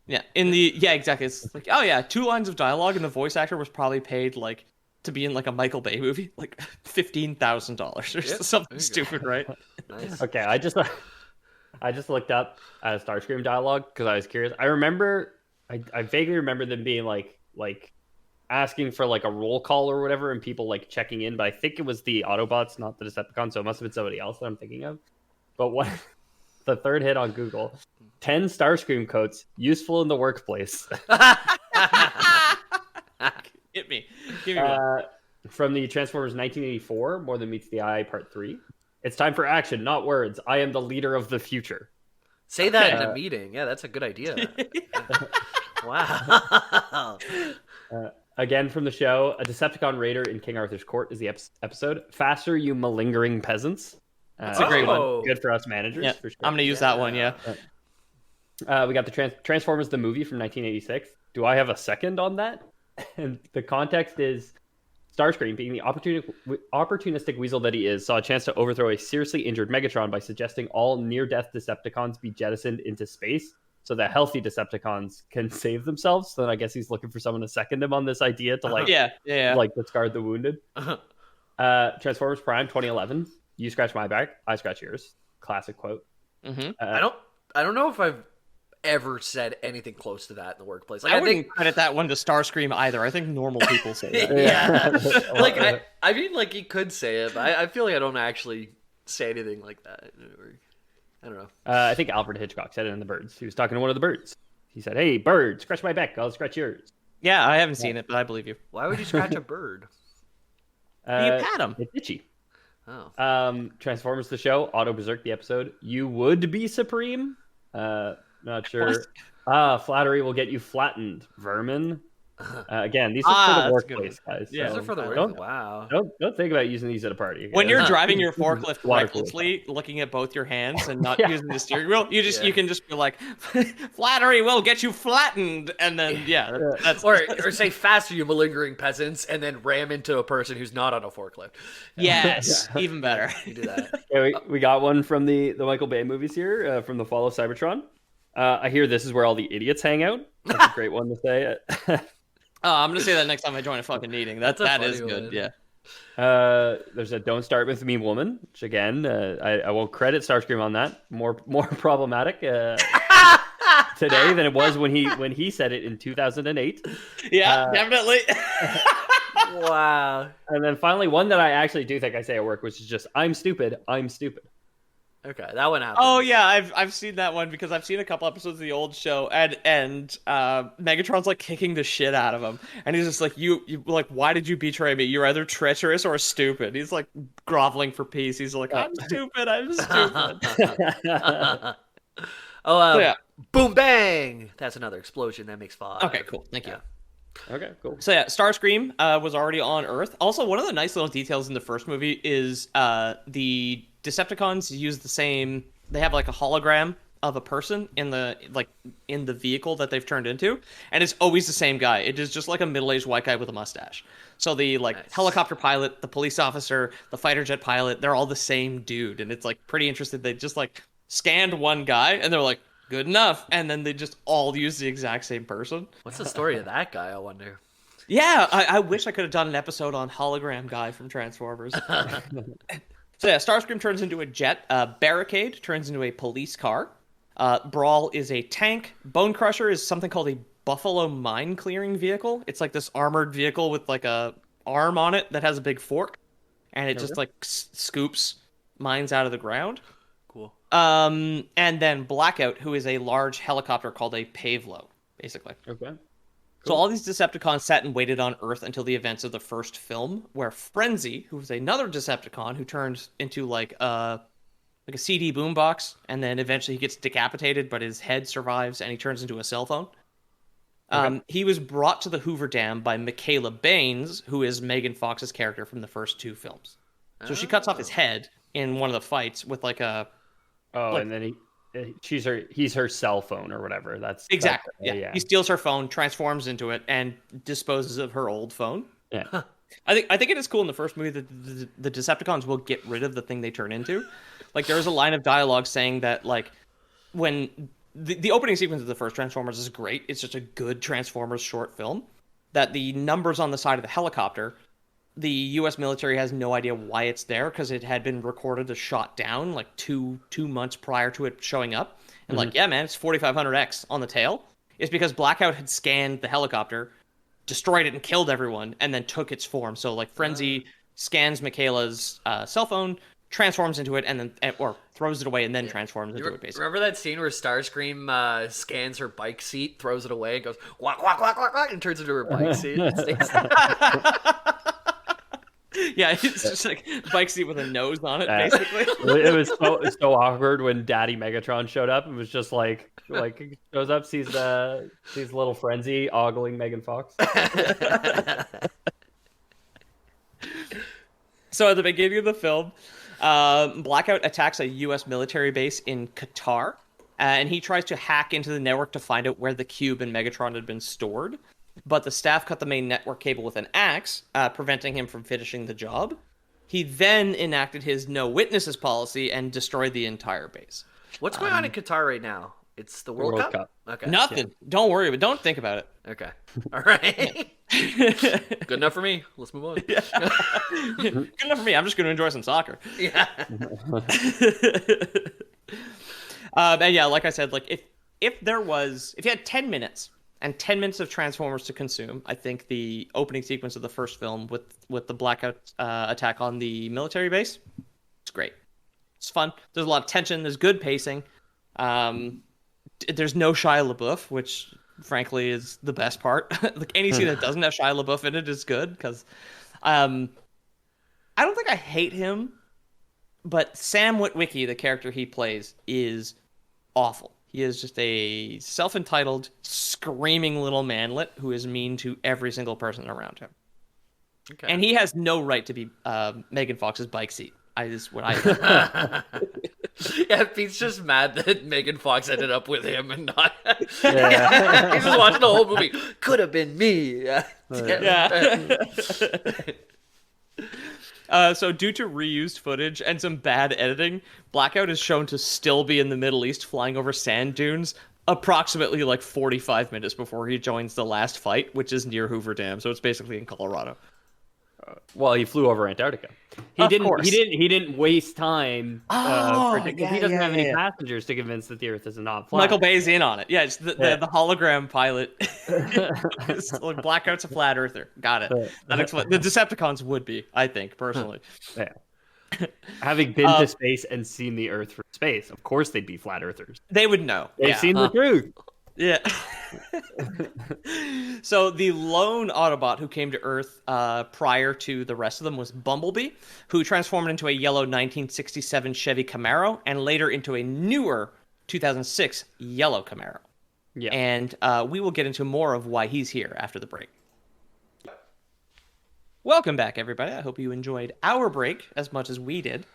Yeah, exactly. It's like, oh yeah, two lines of dialogue, and the voice actor was probably paid like to be in like a Michael Bay movie, like $15,000 or Yep, something there you go. stupid, right? Nice. Okay, I just looked up Starscream dialogue because I was curious. I vaguely remember them being like asking for like a roll call or whatever, and people like checking in. But I think it was the Autobots, not the Decepticons. So it must have been somebody else that I'm thinking of. But the third hit on Google. 10 Starscream quotes useful in the workplace. Hit me. Give me one. From the Transformers 1984, More Than Meets the Eye, Part 3. It's time for action, not words. I am the leader of the future. Say that in a meeting. Yeah, that's a good idea. Wow. Again from the show, a Decepticon raider in King Arthur's court is the episode. Faster, you malingering peasants. That's a great one. Good for us managers. Yeah, For sure. I'm going to use that one, yeah. We got the Transformers, the movie from 1986. Do I have a second on that? And the context is Starscream, being the opportunistic weasel that he is, saw a chance to overthrow a seriously injured Megatron by suggesting all near-death Decepticons be jettisoned into space so that healthy Decepticons can save themselves. So then I guess he's looking for someone to second him on this idea to like discard the wounded. Transformers Prime 2011. You scratch my back, I scratch yours. Classic quote. Mm-hmm. I don't know if I've ever said anything close to that in the workplace. Like, I wouldn't credit that one to Starscream either. I think normal people say that. Yeah. Like, I mean, like, you could say it, but I feel like I don't actually say anything like that. I don't know. I think Alfred Hitchcock said it in The Birds. He was talking to one of the birds. He said, "Hey, bird, scratch my back. I'll scratch yours." Yeah, I haven't seen it, but I believe you. Why would you scratch a bird? You pat him. It's itchy. Oh. Transformers the show, Auto Berserk the episode. You would be supreme. Not sure. Flattery will get you flattened, vermin. Again, these are for the workplace, guys. Yeah, those are for the work. Wow. Don't think about using these at a party. When you're driving your forklift Water recklessly, looking at both your hands and not using the steering wheel, you can just be like, "Flattery will get you flattened," and then that's or say faster, you malingering peasants, and then ram into a person who's not on a forklift. Yes, even better. You do that. Yeah, we got one from the Michael Bay movies here, from the Fall of Cybertron. I hear this is where all the idiots hang out. That's a great one to say. I'm gonna say that next time I join a fucking meeting. That is good. One. Yeah. There's a "Don't Start With Me" woman, which again, I won't credit Starscream on that. More problematic today than it was when he said it in 2008. Yeah, definitely. Wow. And then finally, one that I actually do think I say at work, which is just "I'm stupid. I'm stupid." Okay, that one happened. Oh yeah, I've seen that one because I've seen a couple episodes of the old show, and Megatron's like kicking the shit out of him, and he's just like, you like, why did you betray me? You're either treacherous or stupid. He's like groveling for peace. He's like, I'm stupid. I'm stupid. Boom bang! That's another explosion. That makes 5. Okay, cool. Thank you. Okay, cool. So yeah, Starscream was already on Earth. Also, one of the nice little details in the first movie is the Decepticons use the same. They have like a hologram of a person in the vehicle that they've turned into, and it's always the same guy. It is just like a middle-aged white guy with a mustache. So the helicopter pilot, the police officer, the fighter jet pilot, they're all the same dude, and it's like pretty interesting. They just like scanned one guy, and they're like, good enough, and then they just all use the exact same person. What's the story of that guy, I wonder? Yeah, I wish I could have done an episode on hologram guy from Transformers. So yeah, Starscream turns into a jet. Barricade turns into a police car. Brawl is a tank. Bone Crusher is something called a Buffalo mine clearing vehicle. It's like this armored vehicle with like a arm on it that has a big fork, and it just like scoops mines out of the ground. Cool. And then Blackout, who is a large helicopter called a Pavlo, basically. Okay. So all these Decepticons sat and waited on Earth until the events of the first film, where Frenzy, who was another Decepticon who turns into like a CD boombox, and then eventually he gets decapitated, but his head survives, and he turns into a cell phone. Okay. He was brought to the Hoover Dam by Michaela Baines, who is Megan Fox's character from the first 2 films. So she cuts off his head in one of the fights with like a... and then he's her cell phone or whatever. That's exactly. Yeah. He steals her phone, transforms into it, and disposes of her old phone. Yeah. I think it is cool in the first movie that the Decepticons will get rid of the thing they turn into. Like there's a line of dialogue saying that like when the opening sequence of the first Transformers is great. It's just a good Transformers short film. That the numbers on the side of the helicopter, the U.S. military has no idea why it's there because it had been recorded as shot down like two months prior to it showing up. And like, yeah, man, it's 4500X on the tail. It's because Blackout had scanned the helicopter, destroyed it and killed everyone, and then took its form. So like Frenzy scans Michaela's cell phone, transforms into it, and then or throws it away and then transforms into it. Basically, Remember that scene where Starscream scans her bike seat, throws it away, and goes walk, walk, walk, walk, walk, and turns into her bike seat. And stays there. Yeah, it's just like bike seat with a nose on it, basically. It was so awkward when Daddy Megatron showed up. It was just like shows up, sees little frenzy ogling Megan Fox. So at the beginning of the film, Blackout attacks a U.S. military base in Qatar, and he tries to hack into the network to find out where the cube and Megatron had been stored. But the staff cut the main network cable with an axe, preventing him from finishing the job. He then enacted his no witnesses policy and destroyed the entire base. What's going on in Qatar right now? It's the World Cup? Okay. Nothing. Yeah. Don't worry, but don't think about it. Okay. All right. Good enough for me. Let's move on. Yeah. Good enough for me. I'm just going to enjoy some soccer. Yeah. And yeah, like I said, like if you had 10 minutes and 10 minutes of Transformers to consume, I think the opening sequence of the first film with the Blackout attack on the military base, it's great. It's fun. There's a lot of tension. There's good pacing. There's no Shia LaBeouf, which frankly is the best part. Like any scene that doesn't have Shia LaBeouf in it is good because I don't think I hate him, but Sam Witwicky, the character he plays, is awful. He is just a self-entitled, screaming little manlet who is mean to every single person around him. Okay. And he has no right to be Megan Fox's bike seat. Is what I Yeah, Pete's just mad that Megan Fox ended up with him and not. Yeah. He's just watching the whole movie. Could have been me. Yeah. So due to reused footage and some bad editing, Blackout is shown to still be in the Middle East flying over sand dunes approximately like 45 minutes before he joins the last fight, which is near Hoover Dam. So it's basically in Colorado. Well, he flew over Antarctica. He didn't waste time. He doesn't have any passengers to convince that the Earth is not flat. Michael Bay's in on it. Yeah, it's the hologram pilot. Like Blackout's a flat earther. Got it. The Decepticons would be, I think, personally. Yeah. Having been to space and seen the Earth from space, of course they'd be flat earthers. They would know. They've seen the truth. Yeah. So the lone Autobot who came to Earth prior to the rest of them was Bumblebee, who transformed into a yellow 1967 Chevy Camaro and later into a newer 2006 yellow Camaro. Yeah. And we will get into more of why he's here after the break. Welcome back, everybody. I hope you enjoyed our break as much as we did.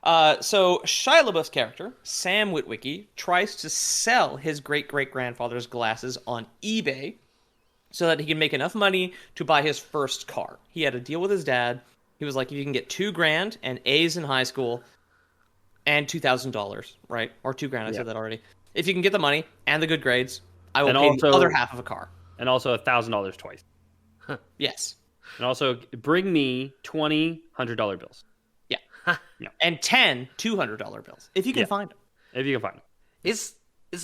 So Shia LaBeouf's character, Sam Witwicky, tries to sell his great-great-grandfather's glasses on eBay so that he can make enough money to buy his first car. He had a deal with his dad. He was like, if you can get $2,000 and A's in high school and $2,000, right? Or $2,000, I said that already. If you can get the money and the good grades, I will pay the other half of a car. And also $1,000 twice. Yes. And also bring me 20 $100 bills. Yeah. Yeah. And 10 $200 bills, if you can find them. If you can find them. Is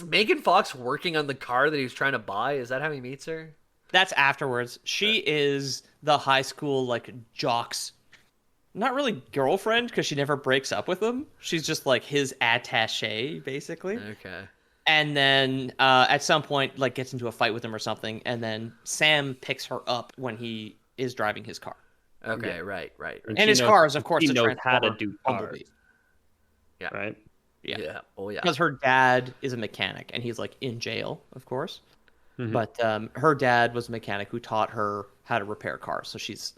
Megan Fox working on the car that he's trying to buy? Is that how he meets her? That's afterwards. She is the high school, like, jock's, not really girlfriend, because she never breaks up with him. She's just, like, his attaché, basically. Okay. And then at some point, like, gets into a fight with him or something, and then Sam picks her up when he is driving his car. Okay, right. And his car is, of course, he knows how to do cars. Yeah. Right? Yeah. Oh, yeah. Because her dad is a mechanic, and he's, like, in jail, of course. Mm-hmm. But her dad was a mechanic who taught her how to repair cars. So she's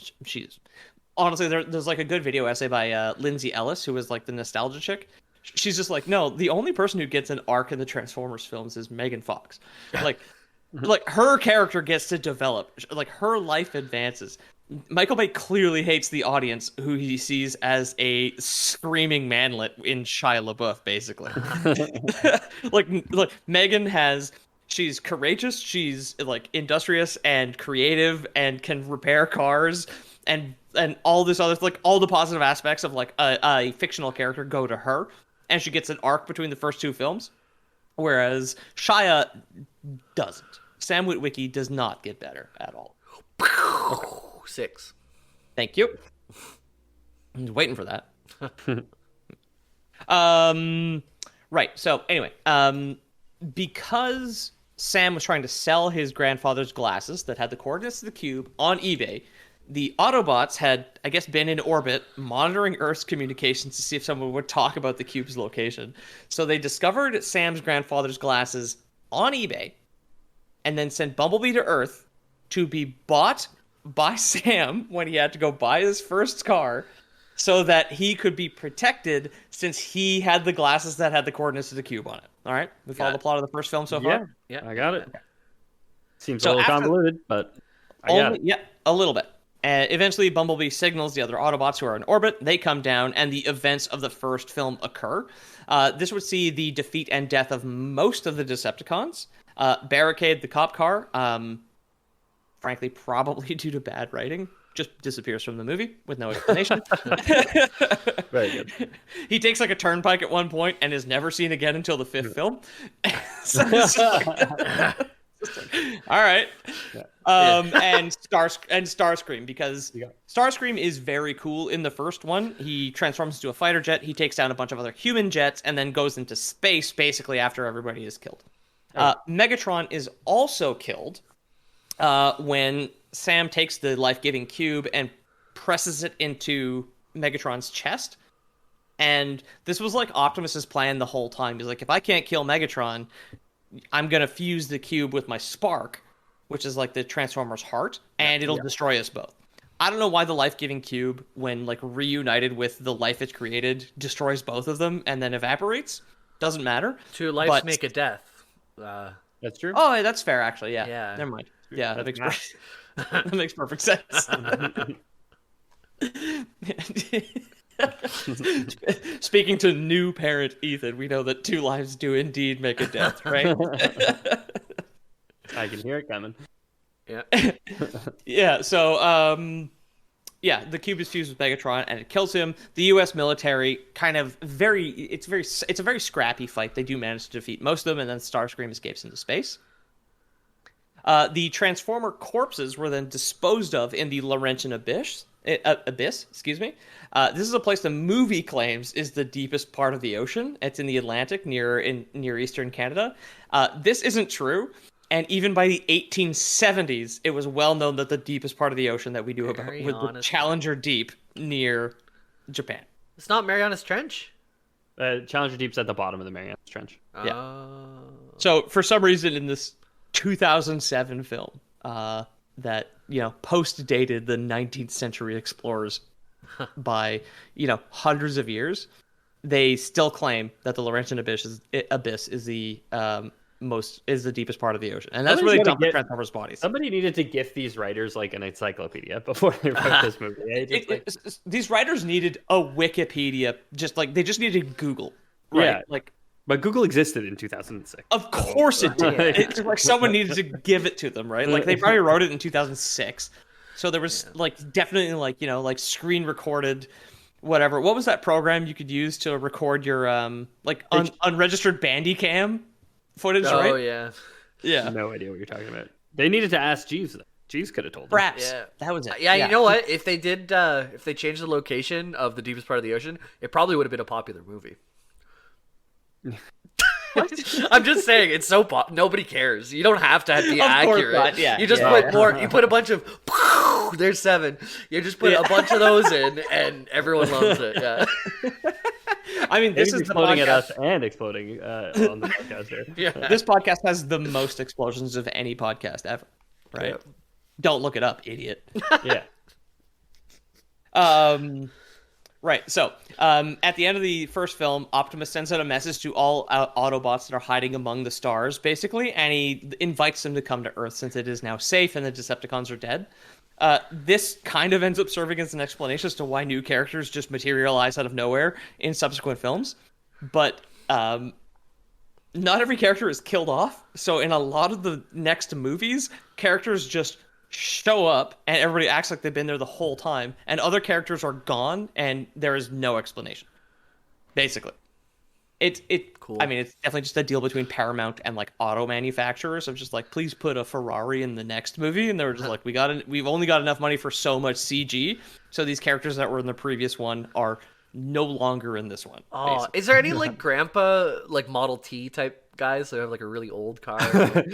honestly, there's like a good video essay by Lindsay Ellis, who was like the nostalgia chick. She's just like, no, the only person who gets an arc in the Transformers films is Megan Fox. Like her character gets to develop. Like her life advances. Michael Bay clearly hates the audience who he sees as a screaming manlet in Shia LaBeouf, basically. like Megan she's courageous, she's like industrious and creative and can repair cars and all this other, like all the positive aspects of like a fictional character go to her, and she gets an arc between the first two films, whereas Shia doesn't. Sam Witwicky does not get better at all. Okay. 6. Thank you. I was waiting for that. Right. So anyway, because Sam was trying to sell his grandfather's glasses that had the coordinates of the cube on eBay, the Autobots had, I guess, been in orbit monitoring Earth's communications to see if someone would talk about the cube's location. So they discovered Sam's grandfather's glasses on eBay and then sent Bumblebee to Earth to be bought by Sam when he had to go buy his first car so that he could be protected since he had the glasses that had the coordinates of the cube on it. All right? We follow the plot of the first film so far? Yeah, I got it. Okay. Seems So a little after- convoluted, but I got it. Yeah, a little bit. Eventually, Bumblebee signals the other Autobots who are in orbit. They come down, and the events of the first film occur. This would see the defeat and death of most of the Decepticons. Barricade, the cop car, frankly, probably due to bad writing, just disappears from the movie with no explanation. Very good. He takes like a turnpike at one point and is never seen again until the fifth film. So it's just like- all right. And Starscream, because Starscream is very cool in the first one. He transforms into a fighter jet. He takes down a bunch of other human jets and then goes into space basically after everybody is killed. Megatron is also killed when Sam takes the life-giving cube and presses it into Megatron's chest. And this was like Optimus's plan the whole time. He's like, if I can't kill Megatron, I'm going to fuse the cube with my spark, which is like the Transformer's heart, and it'll destroy us both. I don't know why the life-giving cube, when like reunited with the life it created, destroys both of them and then evaporates. Doesn't matter. Two lives make a death. That's true. Oh, that's fair, actually. Yeah. Yeah. Never mind. Yeah, that That's makes that makes perfect sense. Speaking to new parent Ethan, we know that two lives do indeed make a death, right? I can hear it coming. Yeah. Yeah, so yeah, the cube is fused with Megatron and it kills him. The US military it's a very scrappy fight. They do manage to defeat most of them, and then Starscream escapes into space. The Transformer corpses were then disposed of in the Laurentian Abyss. Excuse me. This is a place the movie claims is the deepest part of the ocean. It's in the Atlantic, near eastern Canada. This isn't true, and even by the 1870s, it was well known that the deepest part of the ocean that we knew about was the Challenger Deep near Japan. It's not Marianas Trench? Challenger Deep's at the bottom of the Marianas Trench. Yeah. So for some reason in this 2007 film that post-dated the 19th century explorers by hundreds of years, they still claim that the Laurentian Abyss is the deepest part of the ocean, and that's where they dump the Transformers' bodies. Somebody needed to gift these writers like an encyclopedia before they wrote this movie. These writers needed a Wikipedia, they just needed Google, right? Yeah, like. But Google existed in 2006. Of course it did. It's like someone needed to give it to them, right? Like they probably wrote it in 2006. So there was definitely screen recorded, whatever. What was that program you could use to record your unregistered Bandicam footage, right? Oh yeah. Yeah. No idea what you're talking about. They needed to ask Jeeves. Jeeves could have told them. Perhaps. Yeah. That was it. Yeah, you know what? If they did, if they changed the location of the deepest part of the ocean, it probably would have been a popular movie. I'm just saying, it's so nobody cares. You don't have to be accurate. Not. Yeah, you just put more. You put a bunch of. There's 7. You just put a bunch of those in, and everyone loves it. Yeah. I mean, this is exploding at us and exploding on the podcast here. Yeah. This podcast has the most explosions of any podcast ever. Right? Yeah. Don't look it up, idiot. Yeah. Right, so at the end of the first film, Optimus sends out a message to all Autobots that are hiding among the stars, basically, and he invites them to come to Earth since it is now safe and the Decepticons are dead. This kind of ends up serving as an explanation as to why new characters just materialize out of nowhere in subsequent films, but not every character is killed off, so in a lot of the next movies, characters just show up and everybody acts like they've been there the whole time, and other characters are gone and there is no explanation. Basically, cool. I mean, it's definitely just a deal between Paramount and like auto manufacturers of just like, please put a Ferrari in the next movie, and they were just like, we've only got enough money for so much CG, so these characters that were in the previous one are no longer in this one. Oh, basically. is there any like grandpa like Model T type guys that have like a really old car? Like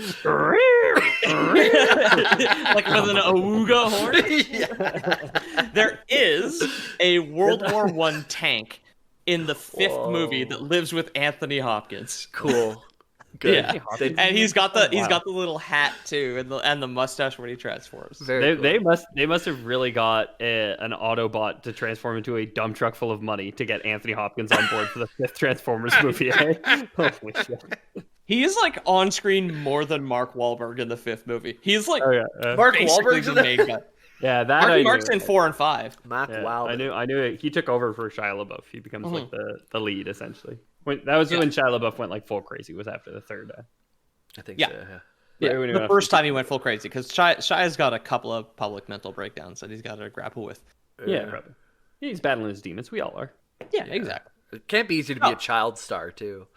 with an Awuga horn? There is a World War I tank in the fifth movie that lives with Anthony Hopkins. Cool. Good. Yeah, and he's got the little hat too, and the mustache when he transforms. Very They cool. they must have really got an Autobot to transform into a dump truck full of money to get Anthony Hopkins on board for the fifth Transformers movie. Eh? Holy shit. He is like on screen more than Mark Wahlberg in the fifth movie. He's like Oh yeah, Mark basically Wahlberg's the in that? main guy. yeah. That Marky I Mark's knew. in 4 and 5. Mark Yeah, Wahlberg. I knew it. He took over for Shia LaBeouf. He becomes like the lead essentially. That was when Shia LaBeouf went like full crazy. Was after the third. I think Yeah. so. Yeah. Yeah, Right when he the went first time he went full crazy because Shia's got a couple of public mental breakdowns that he's got to grapple with. Yeah, probably. He's battling his demons. We all are. Yeah, exactly. It can't be easy to be a child star too.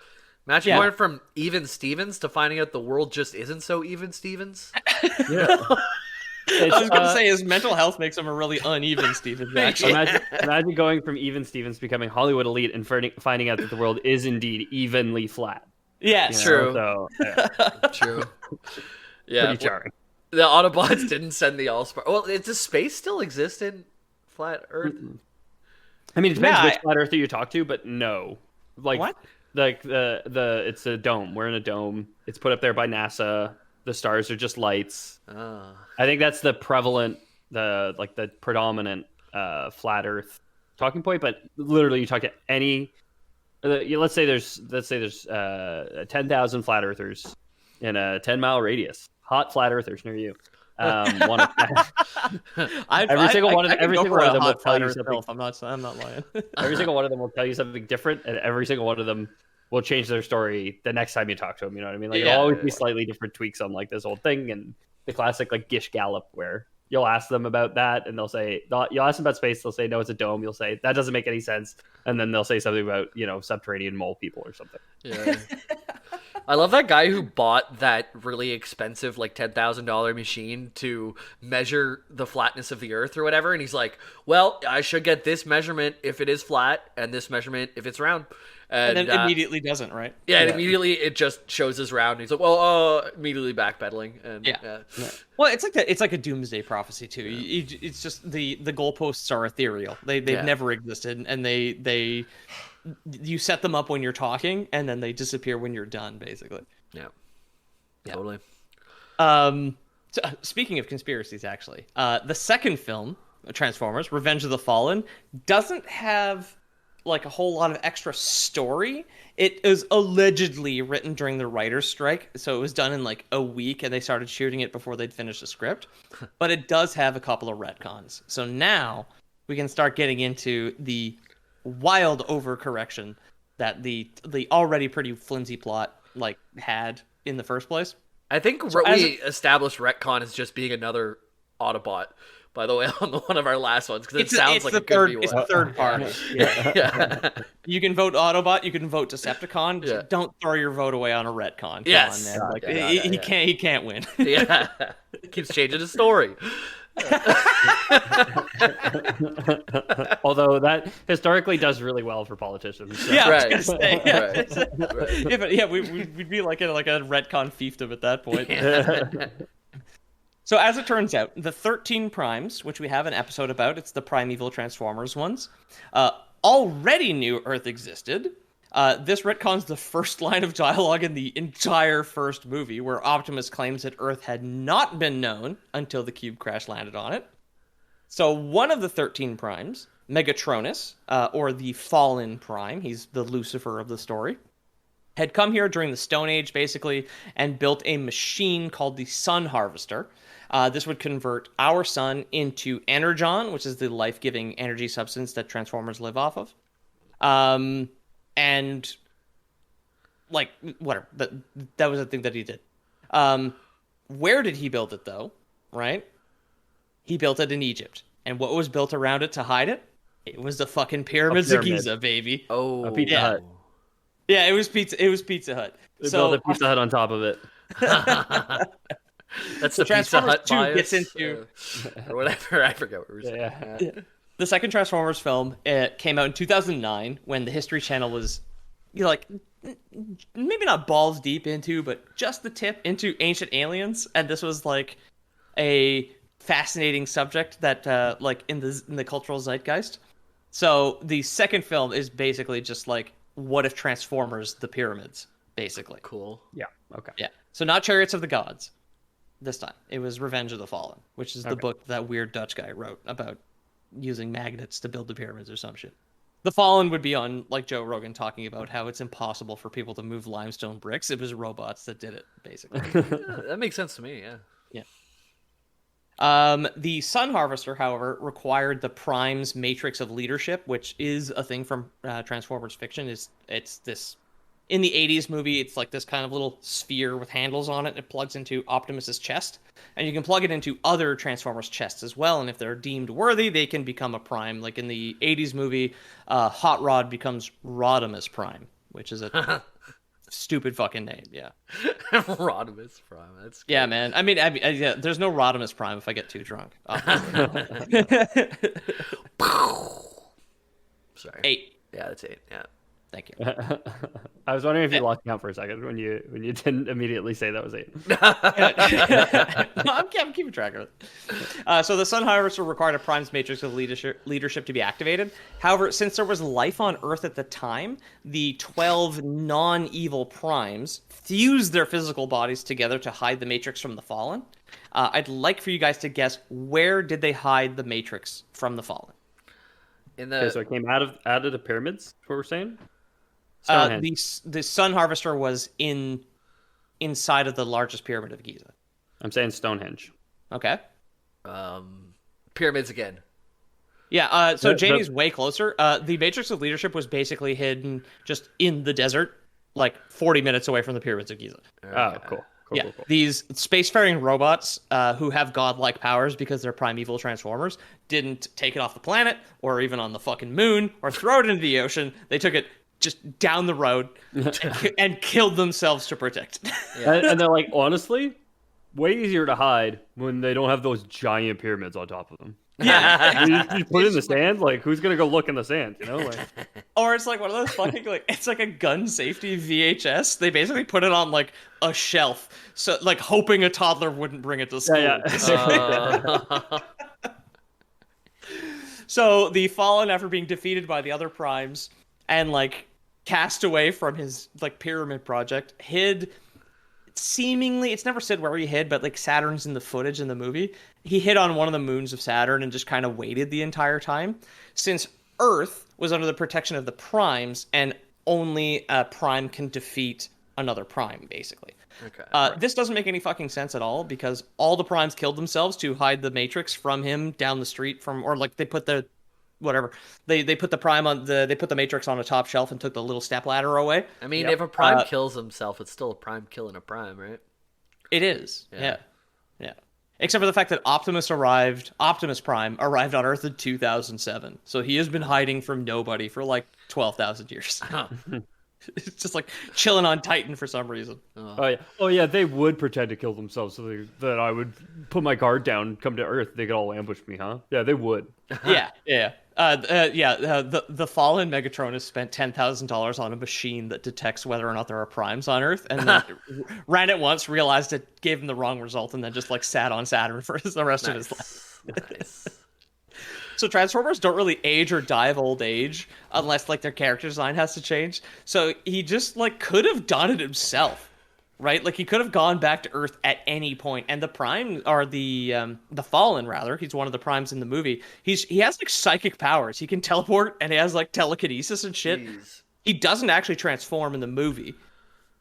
Imagine Yeah. going from Even Stevens to finding out the world just isn't so Even Stevens. Yeah. I was gonna say his mental health makes him a really uneven Stevens. Actually, Imagine going from Even Stevens becoming Hollywood elite and finding out that the world is indeed evenly flat. yes, You know? True. So, yeah, True. Yeah. pretty charming. The Autobots didn't send the Allspark. Well, does space still exist in flat Earth? I mean, it depends Yeah, which flat earther you're talking to, but no. Like, What? Like it's a dome. We're in a dome. It's put up there by NASA. The stars are just lights. Ah. I think that's the prevalent, the predominant flat Earth talking point. But literally, you talk to any. Let's say there's 10,000 flat earthers in a 10-mile radius. Hot flat earthers near you. One of every single one of them will tell you something. I'm not lying. Every single one of them will tell you something different, and every single one of them will change their story the next time you talk to them. You know what I mean? Like Yeah. it'll always be slightly different tweaks on like this whole thing, and the classic like Gish Gallop where you'll ask them about that, and they'll say you'll ask them about space. They'll say no, it's a dome. You'll say that doesn't make any sense, and then they'll say something about subterranean mole people or something. Yeah. I love that guy who bought that really expensive, like $10,000 machine to measure the flatness of the Earth or whatever, and he's like, "Well, I should get this measurement if it is flat, and this measurement if it's round." And then immediately doesn't, right? Yeah, and immediately it just shows us round. And he's like, "Well, immediately backpedaling." And Yeah. Well, it's like a doomsday prophecy too. It's just the goalposts are ethereal. They've never existed, and they you set them up when you're talking, and then they disappear when you're done, basically. Yeah. Totally. So, speaking of conspiracies, actually, the second film, Transformers: Revenge of the Fallen, doesn't have like a whole lot of extra story. It was allegedly written during the writer's strike, so it was done in like a week, and they started shooting it before they'd finished the script. But it does have a couple of retcons. So now we can start getting into the wild overcorrection that the already pretty flimsy plot like had in the first place. I think we established retcon as just being another Autobot, by the way, on one of our last ones, because it sounds like it could be one. It's the third party. Yeah. You can vote Autobot, you can vote Decepticon. Yeah. Don't throw your vote away on a retcon. Come Yes. on, man. Like, Yeah. he can't win. Yeah. Keeps changing the story. Although that historically does really well for politicians. So. Yeah, Right. I was gonna say, yeah. Right. Yeah, but yeah, we'd be like a retcon fiefdom at that point. So as it turns out, the 13 Primes, which we have an episode about, it's the Primeval Transformers ones, already knew Earth existed. This retcons the first line of dialogue in the entire first movie, where Optimus claims that Earth had not been known until the cube crash landed on it. So one of the 13 Primes, Megatronus, or the Fallen Prime, he's the Lucifer of the story, had come here during the Stone Age, basically, and built a machine called the Sun Harvester. This would convert our sun into Energon, which is the life-giving energy substance that Transformers live off of. And, like, whatever. That was the thing that he did. Where did he build it, though? Right? He built it in Egypt. And what was built around it to hide it? It was the fucking pyramids of Giza, baby. Oh, A Pizza Hut. Yeah, it was Pizza Hut. They built a Pizza Hut on top of it. That's the Pizza Transformers Hut 2 bias, gets into- or whatever. I forget what we were saying. Yeah. the second Transformers film, it came out in 2009 when the History Channel was, like, maybe not balls deep into, but just the tip into ancient aliens, and this was like a fascinating subject that, like, in the cultural zeitgeist. So the second film is basically just like, what if Transformers the pyramids, basically. Cool. Yeah. Okay. Yeah. So not Chariots of the Gods this time. It was Revenge of the Fallen, which is the book that weird Dutch guy wrote about using magnets to build the pyramids or some shit. The Fallen would be on, like, Joe Rogan talking about how it's impossible for people to move limestone bricks. It was robots that did it, basically. Yeah, that makes sense to me. Yeah. The Sun Harvester, however, required the Prime's Matrix of Leadership, which is a thing from Transformers fiction. It's this, in the 80s movie, it's like this kind of little sphere with handles on it. It plugs into Optimus's chest, and you can plug it into other Transformers chests as well. And if they're deemed worthy, they can become a Prime. Like in the 80s movie, Hot Rod becomes Rodimus Prime, which is a stupid fucking name. Yeah. Rodimus Prime. That's good. Yeah, man. I mean, yeah, there's no Rodimus Prime if I get too drunk. Sorry. 8. Yeah, that's 8. Yeah. Thank you. I was wondering if you lost count for a second when you didn't immediately say that was 8. No, I'm keeping track of it. So the Sun Harvester required a Prime's Matrix of leadership to be activated. However, since there was life on Earth at the time, the 12 non-evil Primes fused their physical bodies together to hide the Matrix from the Fallen. I'd like for you guys to guess, where did they hide the Matrix from the Fallen? In the Okay, so it came out of the pyramids. Is what we're saying? The Sun Harvester was inside of the largest pyramid of Giza. I'm saying Stonehenge. Okay. pyramids again. Yeah, so Janie's way closer. The Matrix of Leadership was basically hidden just in the desert, like 40 minutes away from the pyramids of Giza. Oh, cool. Yeah, Cool. these spacefaring robots who have godlike powers because they're primeval Transformers didn't take it off the planet or even on the fucking moon or throw it into the ocean. They took it just down the road and killed themselves to protect it. Yeah. And they're like, honestly, way easier to hide when they don't have those giant pyramids on top of them. Yeah. You put it in the sand, like, who's gonna go look in the sand, you know? Like, Or it's like one of those fucking, like, it's like a gun safety VHS. They basically put it on, like, a shelf, so, like, hoping a toddler wouldn't bring it to school. yeah. So the Fallen, after being defeated by the other Primes and, like, cast away from his, like, pyramid project, hid, seemingly, it's never said where he hid, but, like, Saturn's in the footage in the movie. He hid on one of the moons of Saturn and just kind of waited the entire time. Since Earth was under the protection of the Primes, and only a Prime can defeat another Prime, basically. Okay. This doesn't make any fucking sense at all, because all the Primes killed themselves to hide the Matrix from him down the street from, or like they put the, whatever, they put the Prime on they put the Matrix on a top shelf and took the little stepladder away. I mean, Yep. if a Prime kills himself, it's still a Prime killing a Prime, right? It is, Yeah. yeah. Except for the fact that Optimus Prime arrived on Earth in 2007, so he has been hiding from nobody for like 12,000 years. It's just like chilling on Titan for some reason. Oh yeah, they would pretend to kill themselves so that I would put my guard down, come to Earth, they could all ambush me, huh? Yeah, they would. Yeah. The fallen Megatron has spent $10,000 on a machine that detects whether or not there are primes on Earth, and then ran it once, realized it gave him the wrong result, and then just like sat on Saturn for the rest of his life. Nice. So Transformers don't really age or die of old age unless like their character design has to change. So he just like could have done it himself, right? Like he could have gone back to Earth at any point. And the Prime, or the Fallen rather, he's one of the Primes in the movie. He has like psychic powers. He can teleport and he has like telekinesis and shit. Jeez. He doesn't actually transform in the movie,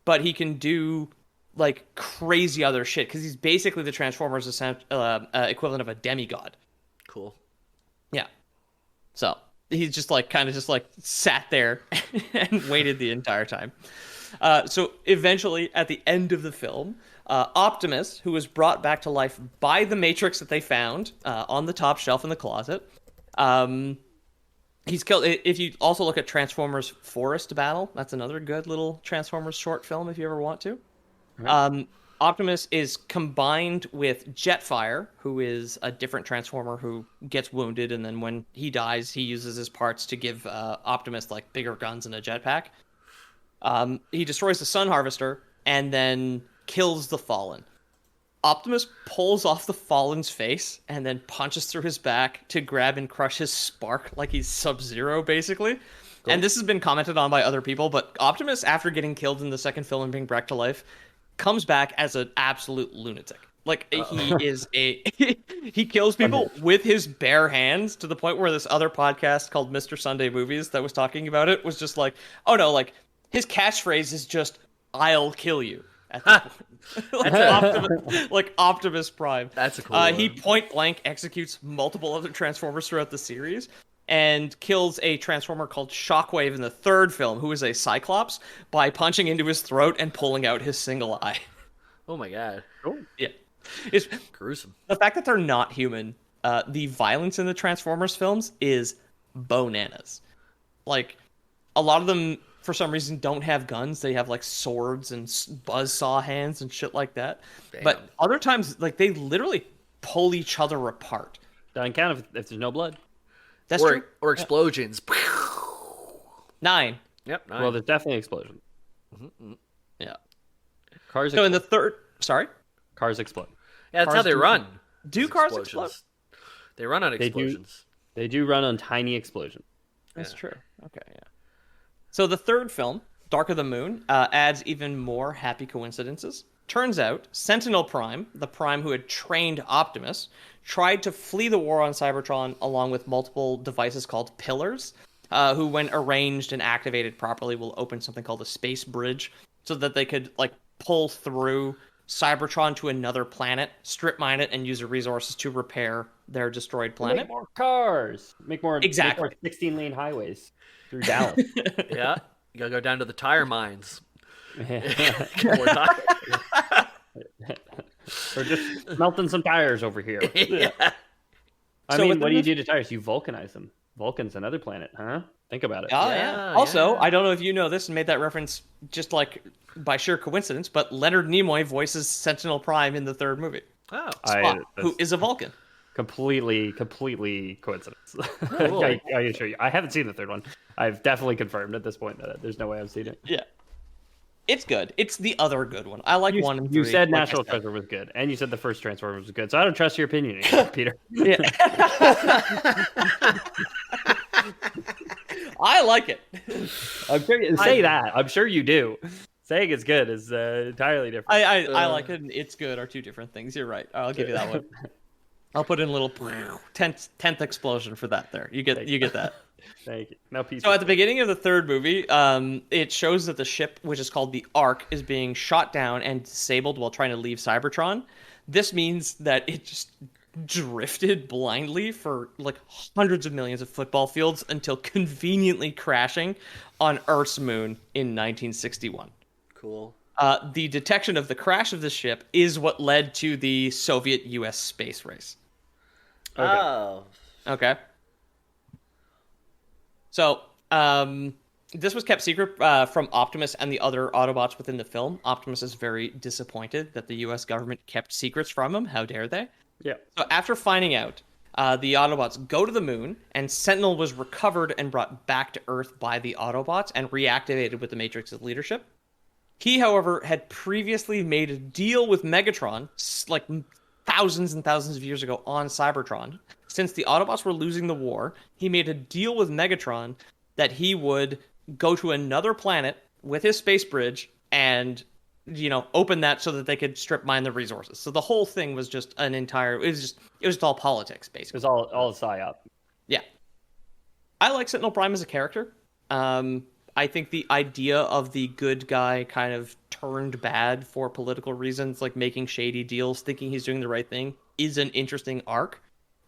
but he can do like crazy other shit because he's basically the Transformers equivalent of a demigod. Cool. Yeah. So he's just like kind of just like sat there and waited the entire time. So eventually, at the end of the film, Optimus, who was brought back to life by the Matrix that they found on the top shelf in the closet, he's killed. If you also look at Transformers Forest Battle, that's another good little Transformers short film if you ever want to. Optimus is combined with Jetfire, who is a different Transformer who gets wounded, and then when he dies, he uses his parts to give Optimus like bigger guns and a jetpack. He destroys the Sun Harvester and then kills the Fallen. Optimus pulls off the Fallen's face and then punches through his back to grab and crush his Spark like he's Sub-Zero, basically. Cool. And this has been commented on by other people, but Optimus, after getting killed in the second film and being brought to life, comes back as an absolute lunatic. Like, he kills people with his bare hands, to the point where this other podcast called Mr. Sunday Movies that was talking about it was just like, oh no, like, his catchphrase is just, "I'll kill you." At the point. like Optimus Prime. That's a cool one. He point blank executes multiple other Transformers throughout the series and kills a Transformer called Shockwave in the third film, who is a Cyclops, by punching into his throat and pulling out his single eye. Oh my god. Cool. Yeah. It's gruesome. The fact that they're not human, the violence in the Transformers films is bananas. Like, a lot of them, for some reason, don't have guns. They have like swords and buzzsaw hands and shit like that. Damn. But other times, like, they literally pull each other apart. Doesn't count if there's no blood. That's true. Or explosions. 9. Yep. 9. Well, there's definitely explosions. Mm-hmm. Yeah. Cars. So in the third, sorry, cars explode. Yeah, that's cars how they run. Do cars explode? They run on explosions. They do run on tiny explosions. That's true. Okay, yeah. So the third film, Dark of the Moon, adds even more happy coincidences. Turns out, Sentinel Prime, the Prime who had trained Optimus, tried to flee the war on Cybertron along with multiple devices called Pillars, who, when arranged and activated properly, will open something called a space bridge, so that they could, like, pull through Cybertron to another planet, strip mine it, and use the resources to repair their destroyed planet. Make more cars. Make more 16-lane highways through Dallas. Yeah. You gotta go down to the tire mines. Or just melting some tires over here. Yeah. I mean, what do you do to tires? You vulcanize them. Vulcan's another planet, huh? Think about it. Oh, yeah. Also, I don't know if you know this and made that reference just like by sheer coincidence, but Leonard Nimoy voices Sentinel Prime in the third movie. Oh, Spock, who is a Vulcan. Completely coincidence. Cool. I assure you. I haven't seen the third one. I've definitely confirmed at this point that there's no way I've seen it. Yeah. It's good. It's the other good one. I like 1 and 3. You said National Treasure was good, and you said the first Transformers was good, so I don't trust your opinion anymore, Peter. Yeah. I like it. I'm sure you say that. I'm sure you do. Saying it's good is entirely different. I like it and it's good are two different things. You're right. I'll give you that one. I'll put in a little 10th explosion for that there. You get that. Thank you. Now, peace. So at the beginning of the third movie, it shows that the ship, which is called the Ark, is being shot down and disabled while trying to leave Cybertron. This means that it just drifted blindly for like hundreds of millions of football fields until conveniently crashing on Earth's moon in 1961. Cool. The detection of the crash of the ship is what led to the Soviet-U.S. space race. Okay. Oh. Okay. So, this was kept secret from Optimus and the other Autobots within the film. Optimus is very disappointed that the U.S. government kept secrets from him. How dare they? Yeah. So after finding out, the Autobots go to the moon, and Sentinel was recovered and brought back to Earth by the Autobots and reactivated with the Matrix's leadership. He, however, had previously made a deal with Megatron, like thousands and thousands of years ago on Cybertron. Since the Autobots were losing the war, he made a deal with Megatron that he would go to another planet with his space bridge and, open that so that they could strip mine the resources. So the whole thing was just it was all politics, basically. It was all a psyop. Yeah. I like Sentinel Prime as a character. I think the idea of the good guy kind of turned bad for political reasons, like making shady deals, thinking he's doing the right thing, is an interesting arc.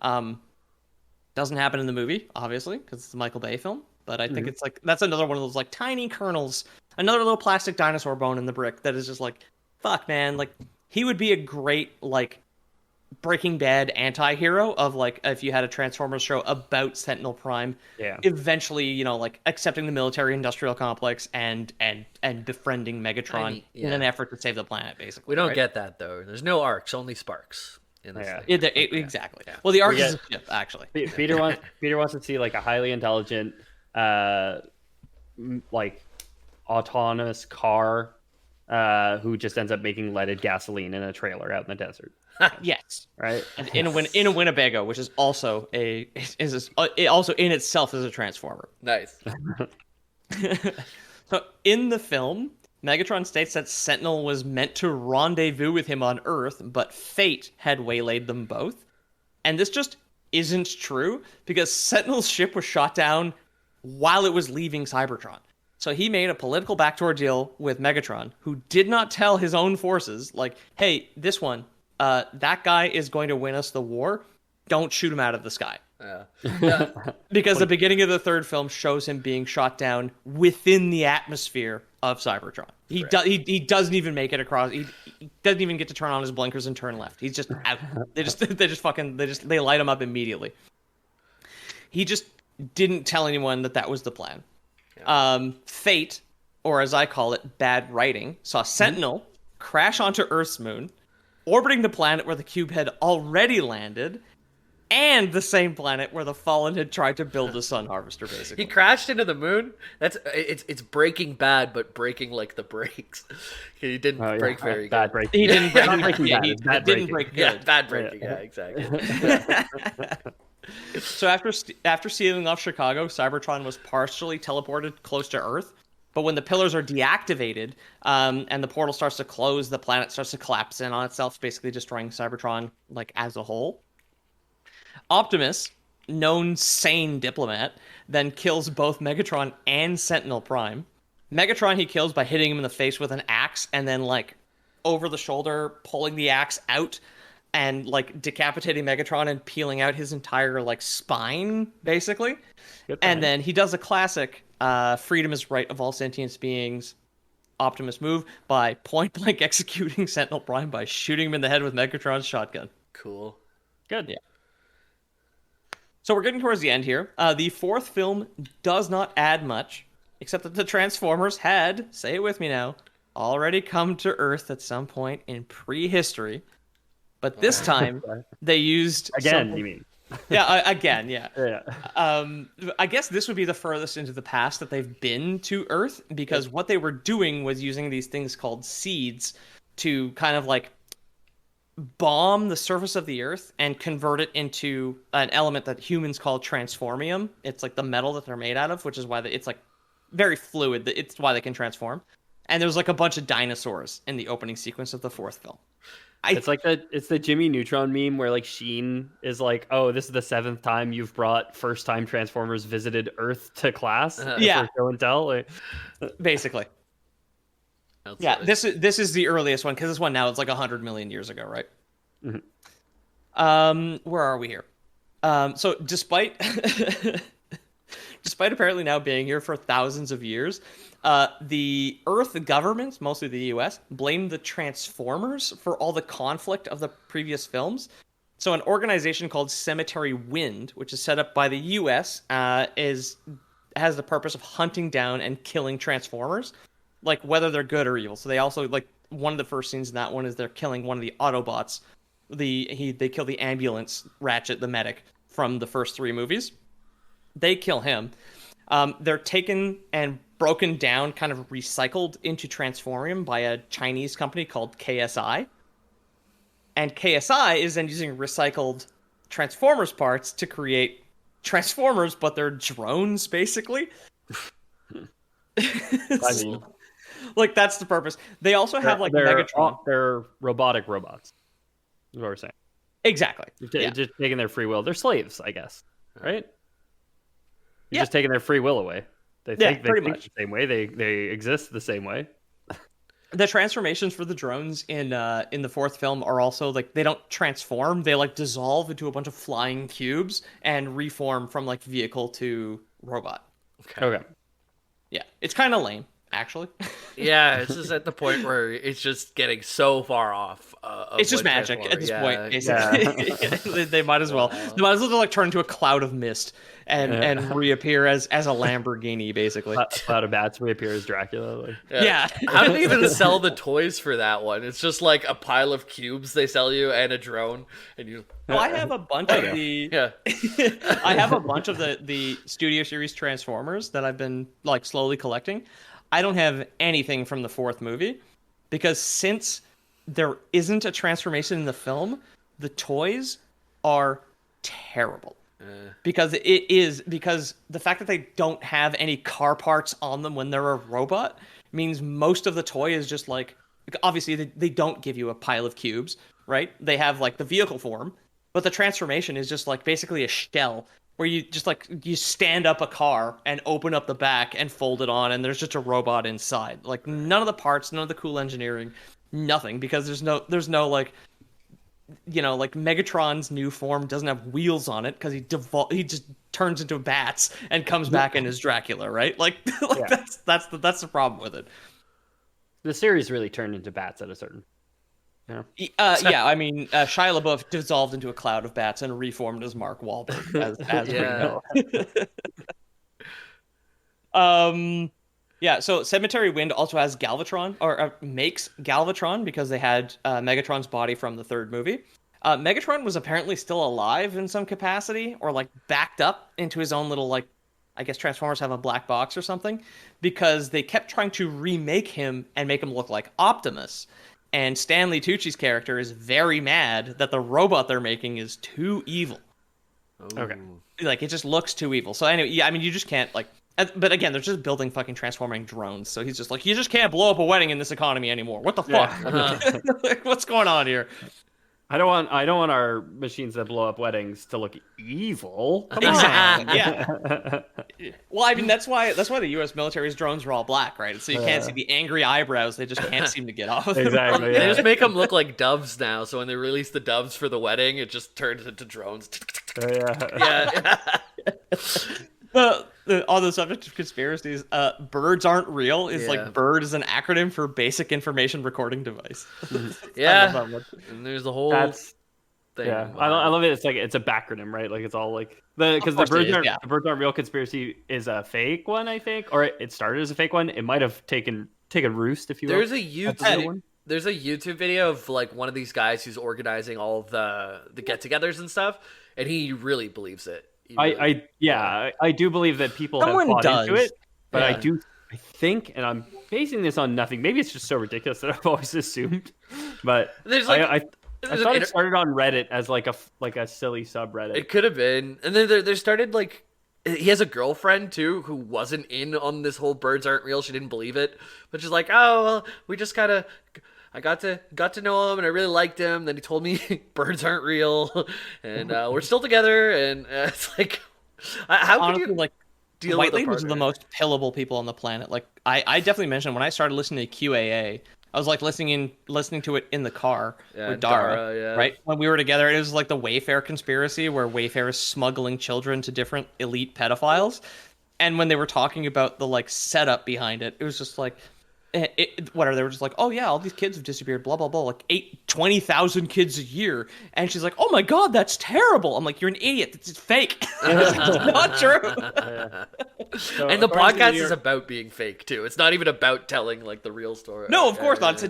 Doesn't happen in the movie, obviously, because it's a Michael Bay film. But I think it's like, that's another one of those like tiny kernels, another little plastic dinosaur bone in the brick that is just like, fuck, man. Like, he would be a great, like, Breaking Bad anti-hero of like if you had a Transformers show about Sentinel Prime, Yeah. eventually, you know, like accepting the military industrial complex and befriending Megatron in an yeah. effort to save the planet, basically. We don't right? get that though. There's no arcs, only sparks in this Yeah. thing. Exactly. Well, the arc We is get- a ship, actually. Peter wants to see like a highly intelligent, like autonomous car, who just ends up making leaded gasoline in a trailer out in the desert, Yes. right? In a Winnebago, which is also also in itself is a transformer. Nice. So in the film, Megatron states that Sentinel was meant to rendezvous with him on Earth, but fate had waylaid them both. And this just isn't true because Sentinel's ship was shot down while it was leaving Cybertron. So he made a political backdoor deal with Megatron, who did not tell his own forces, like, hey, this one, that guy is going to win us the war. Don't shoot him out of the sky. Yeah. Because the beginning of the third film shows him being shot down within the atmosphere of Cybertron. He doesn't even make it across. He doesn't even get to turn on his blinkers and turn left. He's just out. They light him up immediately. He just didn't tell anyone that was the plan. Yeah. Fate, or as I call it, bad writing, saw Sentinel crash onto Earth's moon, orbiting the planet where the cube had already landed, and the same planet where the Fallen had tried to build the Sun Harvester, basically. He crashed into the moon. It's Breaking Bad, but breaking like the brakes. He didn't break very good. Bad breaking. He didn't break. Not breaking Yeah, bad, he it's bad didn't breaking. break good. Yeah, bad breaking. Yeah, exactly. So after sealing off Chicago, Cybertron was partially teleported close to Earth. But when the pillars are deactivated, and the portal starts to close, the planet starts to collapse in on itself, basically destroying Cybertron like as a whole. Optimus, known sane diplomat, then kills both Megatron and Sentinel Prime. Megatron he kills by hitting him in the face with an axe and then like over the shoulder pulling the axe out and like decapitating Megatron and peeling out his entire like spine basically. And then he does a classic freedom is right of all sentient beings Optimus move by point blank executing Sentinel Prime by shooting him in the head with Megatron's shotgun. Cool. Good. Yeah. So we're getting towards the end here. The fourth film does not add much, except that the Transformers had, say it with me now, already come to Earth at some point in prehistory. But this time, they used... Again, you mean? Yeah, again, yeah. Yeah. I guess this would be the furthest into the past that they've been to Earth, because what they were doing was using these things called seeds to kind of like bomb the surface of the Earth and convert it into an element that humans call transformium. It's like the metal that they're made out of, which is why it's like very fluid. It's why they can transform. And there's like a bunch of dinosaurs in the opening sequence of the fourth film. It's the Jimmy Neutron meme where like Sheen is like, "Oh, this is the 7th time you've brought first time Transformers visited Earth to class." Yeah. For show and tell. Like, Basically. That's Yeah, funny. this is the earliest one, because this one now it's like 100 million years ago, right? Mm-hmm. Where are we here? So despite apparently now being here for thousands of years, the Earth governments, mostly the U.S., blamed the Transformers for all the conflict of the previous films. So an organization called Cemetery Wind, which is set up by the U.S., has the purpose of hunting down and killing Transformers, like whether they're good or evil. So they also like one of the first scenes in that one is they're killing one of the Autobots. They kill the ambulance Ratchet, the medic from the first 3 movies. They kill him. They're taken and broken down, kind of recycled into Transformium by a Chinese company called KSI. And KSI is then using recycled Transformers parts to create Transformers, but they're drones, basically. I mean, Like, that's the purpose. They also have, like, Megatron. They're robotic robots. Is what we're saying. Exactly. Yeah. Just taking their free will. They're slaves, I guess. Right? You're Yeah. just taking their free will away. They Yeah, think pretty much. the same way. They exist the same way. The transformations for the drones in the fourth film are also like they don't transform, they like dissolve into a bunch of flying cubes and reform from like vehicle to robot. Okay. Yeah, it's kind of lame, actually. Yeah, it's just at the point where it's just getting so far off. Of It's just what magic at this Transformers- point, yeah, basically. They might as well. They might as well like turn into a cloud of mist and reappear as a Lamborghini, basically. Cloud of Bats reappear as Dracula. Like. Yeah. How do they even sell the toys for that one? It's just like a pile of cubes they sell you and a drone, and you. Well, I have a bunch of the. Yeah. I have a bunch of the Studio Series Transformers that I've been like slowly collecting. I don't have anything from the fourth movie because since there isn't a transformation in the film, the toys are terrible. Because the fact that they don't have any car parts on them when they're a robot means most of the toy is just like, obviously they don't give you a pile of cubes, right? They have like the vehicle form, but the transformation is just like basically a shell where you just like you stand up a car and open up the back and fold it on and there's just a robot inside. Like none of the parts, none of the cool engineering, nothing, because there's no like, you know, like Megatron's new form doesn't have wheels on it because he just turns into bats and comes back in as Dracula, right? Like, that's the problem with it. The series really turned into bats at a certain. Yeah. Yeah, I mean, Shia LaBeouf dissolved into a cloud of bats and reformed as Mark Wahlberg as Yeah, so Cemetery Wind also has Galvatron, or makes Galvatron because they had Megatron's body from the third movie. Megatron was apparently still alive in some capacity, or like backed up into his own little, like, I guess Transformers have a black box or something, because they kept trying to remake him and make him look like Optimus. And Stanley Tucci's character is very mad that the robot they're making is too evil. Okay. Like, it just looks too evil. So anyway, yeah, I mean, you just can't, like... But again, they're just building fucking transforming drones. So he's just like, you just can't blow up a wedding in this economy anymore. What the fuck? Yeah. Like, what's going on here? I don't want our machines that blow up weddings to look evil. Come Exactly. on. Yeah. Well, I mean, that's why the U.S. military's drones are all black, right? So you can't see the angry eyebrows. They just can't seem to get off. Exactly. They Yeah. just make them look like doves now. So when they release the doves for the wedding, it just turns into drones. Yeah. Yeah. On the subject of conspiracies, birds aren't real is Yeah. like bird is an acronym for basic information recording device. Yeah. I love that one. And there's the whole That's thing. yeah. I love it. It's like it's a backronym, right? Like it's all like because the course it birds is, aren't yeah. the birds aren't real conspiracy is a fake one, I think, or it started as a fake one. It might have taken roost, if you will. There's a That's the real YouTube. one. There's a YouTube video of like one of these guys who's organizing all of the get-togethers and stuff, and he really believes it. He really- I do believe that people Someone have bought does. into it, but Yeah. I think, and I'm basing this on nothing. Maybe it's just so ridiculous that I've always assumed, but There's like I there's thought an it started on Reddit as like a silly subreddit. It could have been, and then there started like he has a girlfriend too who wasn't in on this whole birds aren't real. She didn't believe it, but she's like, oh well, we just kind of. I got to know him and I really liked him. Then he told me birds aren't real, and we're still together. And it's like, how Honestly, can you like deal White with a Labels are the partner? most pillable people on the planet. Like I definitely mentioned when I started listening to QAA, I was like listening to it in the car with Dara, yeah. right? When we were together, it was like the Wayfair conspiracy where Wayfair is smuggling children to different elite pedophiles. And when they were talking about the like setup behind it, it was just like whatever, they were just like, oh yeah, all these kids have disappeared, blah blah blah, like 20,000 kids a year. And she's like, oh my god, that's terrible. I'm like, you're an idiot, it's fake. It's not true. So, And the according to podcast New is York- about being fake too. It's not even about telling like the real story. No, of course not. It's a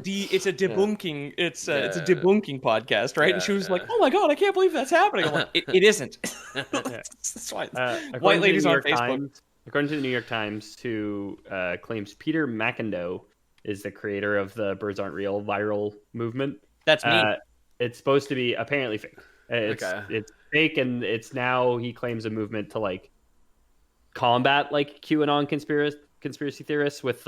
debunking. It's a debunking podcast, right? And she was like, "Oh my god, I can't believe that's happening." I'm like, "It isn't." That's why according white to the ladies New on York Facebook. Times, according to the New York Times, who claims Peter McIndoe is the creator of the "Birds Aren't Real" viral movement. That's me. It's supposed to be apparently fake. It's fake, and it's now he claims a movement to like combat like QAnon conspiracy theorists with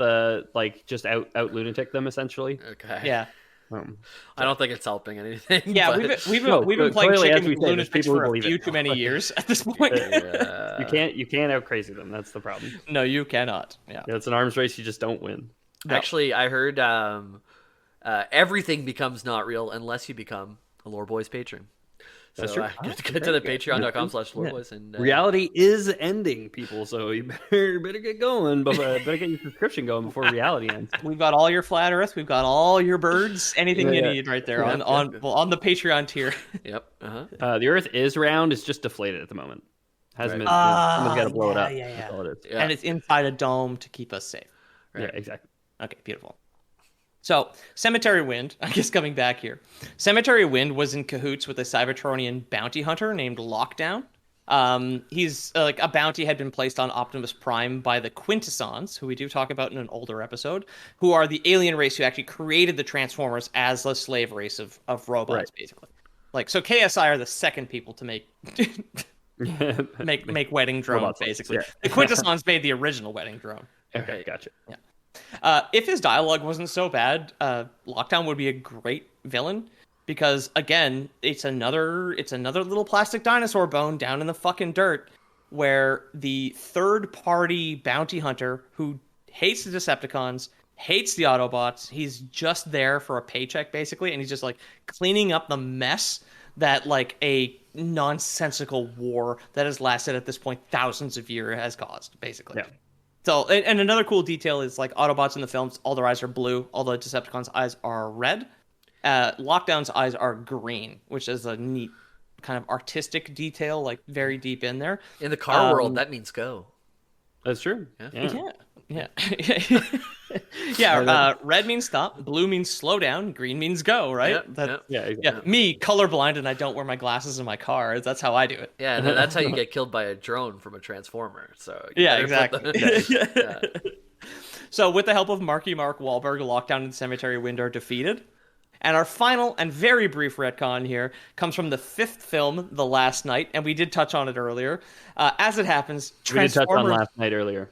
like just out lunatic them essentially. Okay. Yeah, I don't think it's helping anything. yeah. but- We've been playing clearly, as chicken we with say, there's lunatics people who for a believe few it. too many years at this point. You can't out crazy them. That's the problem. No, you cannot. Yeah. It's an arms race. You just don't win. No. Actually, I heard everything becomes not real unless you become a Lore Boys patron. That's So true. get to the patreon.com/loreboys and Reality is ending, people. So you better get going. But better get your subscription going before reality ends. We've got all your flat Earth. We've got all your birds. Anything you Yeah. need right there Yeah, on the Patreon tier. Yep. Uh-huh. The Earth is round. It's just deflated at the moment. Hasn't Right. been. Someone's got to blow it up. yeah. That's all it is. Yeah. And it's inside a dome to keep us safe. Yeah, exactly. Okay, beautiful. So, Cemetery Wind, I guess coming back here. Cemetery Wind was in cahoots with a Cybertronian bounty hunter named Lockdown. He's like a bounty had been placed on Optimus Prime by the Quintessons, who we do talk about in an older episode, who are the alien race who actually created the Transformers as the slave race of robots, Right. basically. Like, so KSI are the second people to make make wedding drones, Robots, basically. yeah. The Quintessons made the original wedding drone. Okay, gotcha. If his dialogue wasn't so bad, Lockdown would be a great villain because again, it's another little plastic dinosaur bone down in the fucking dirt where the third party bounty hunter who hates the Decepticons, hates the Autobots, he's just there for a paycheck basically, and he's just like cleaning up the mess that like a nonsensical war that has lasted at this point thousands of years has caused, basically. Yeah. So, and another cool detail is like Autobots in the films, all their eyes are blue, all the Decepticons' eyes are red. Lockdown's eyes are green, which is a neat kind of artistic detail, like very deep in there. In the car world, that means go. That's true. Yeah. Yeah. Red means stop, blue means slow down, green means go, right? Yep, That- yep. Exactly. Yeah, me, colorblind, and I don't wear my glasses in my car. That's how I do it. Yeah, and then that's how you get killed by a drone from a transformer. So you Yeah, better put exactly. the- So, with the help of Mark Wahlberg, Lockdown and Cemetery Wind are defeated. And our final and very brief retcon here comes from the fifth film, The Last Night, and we did touch on it earlier. As it happens, We did touch on Transformers, last night earlier.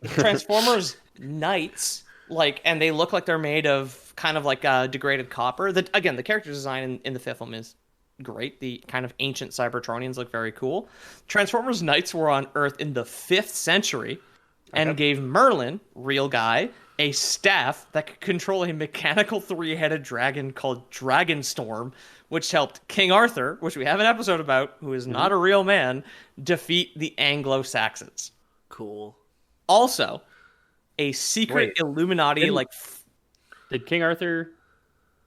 Transformers Knights, like, and they look like they're made of kind of like degraded copper. Again, the character design in the fifth film is great. The kind of ancient Cybertronians look very cool. Transformers Knights were on Earth in the 5th century and gave Merlin, real guy, a staff that could control a mechanical 3-headed dragon called Dragonstorm, which helped King Arthur, which we have an episode about, who is not a real man, defeat the Anglo-Saxons. Cool. Also, a secret Wait, Illuminati didn't- like Did King Arthur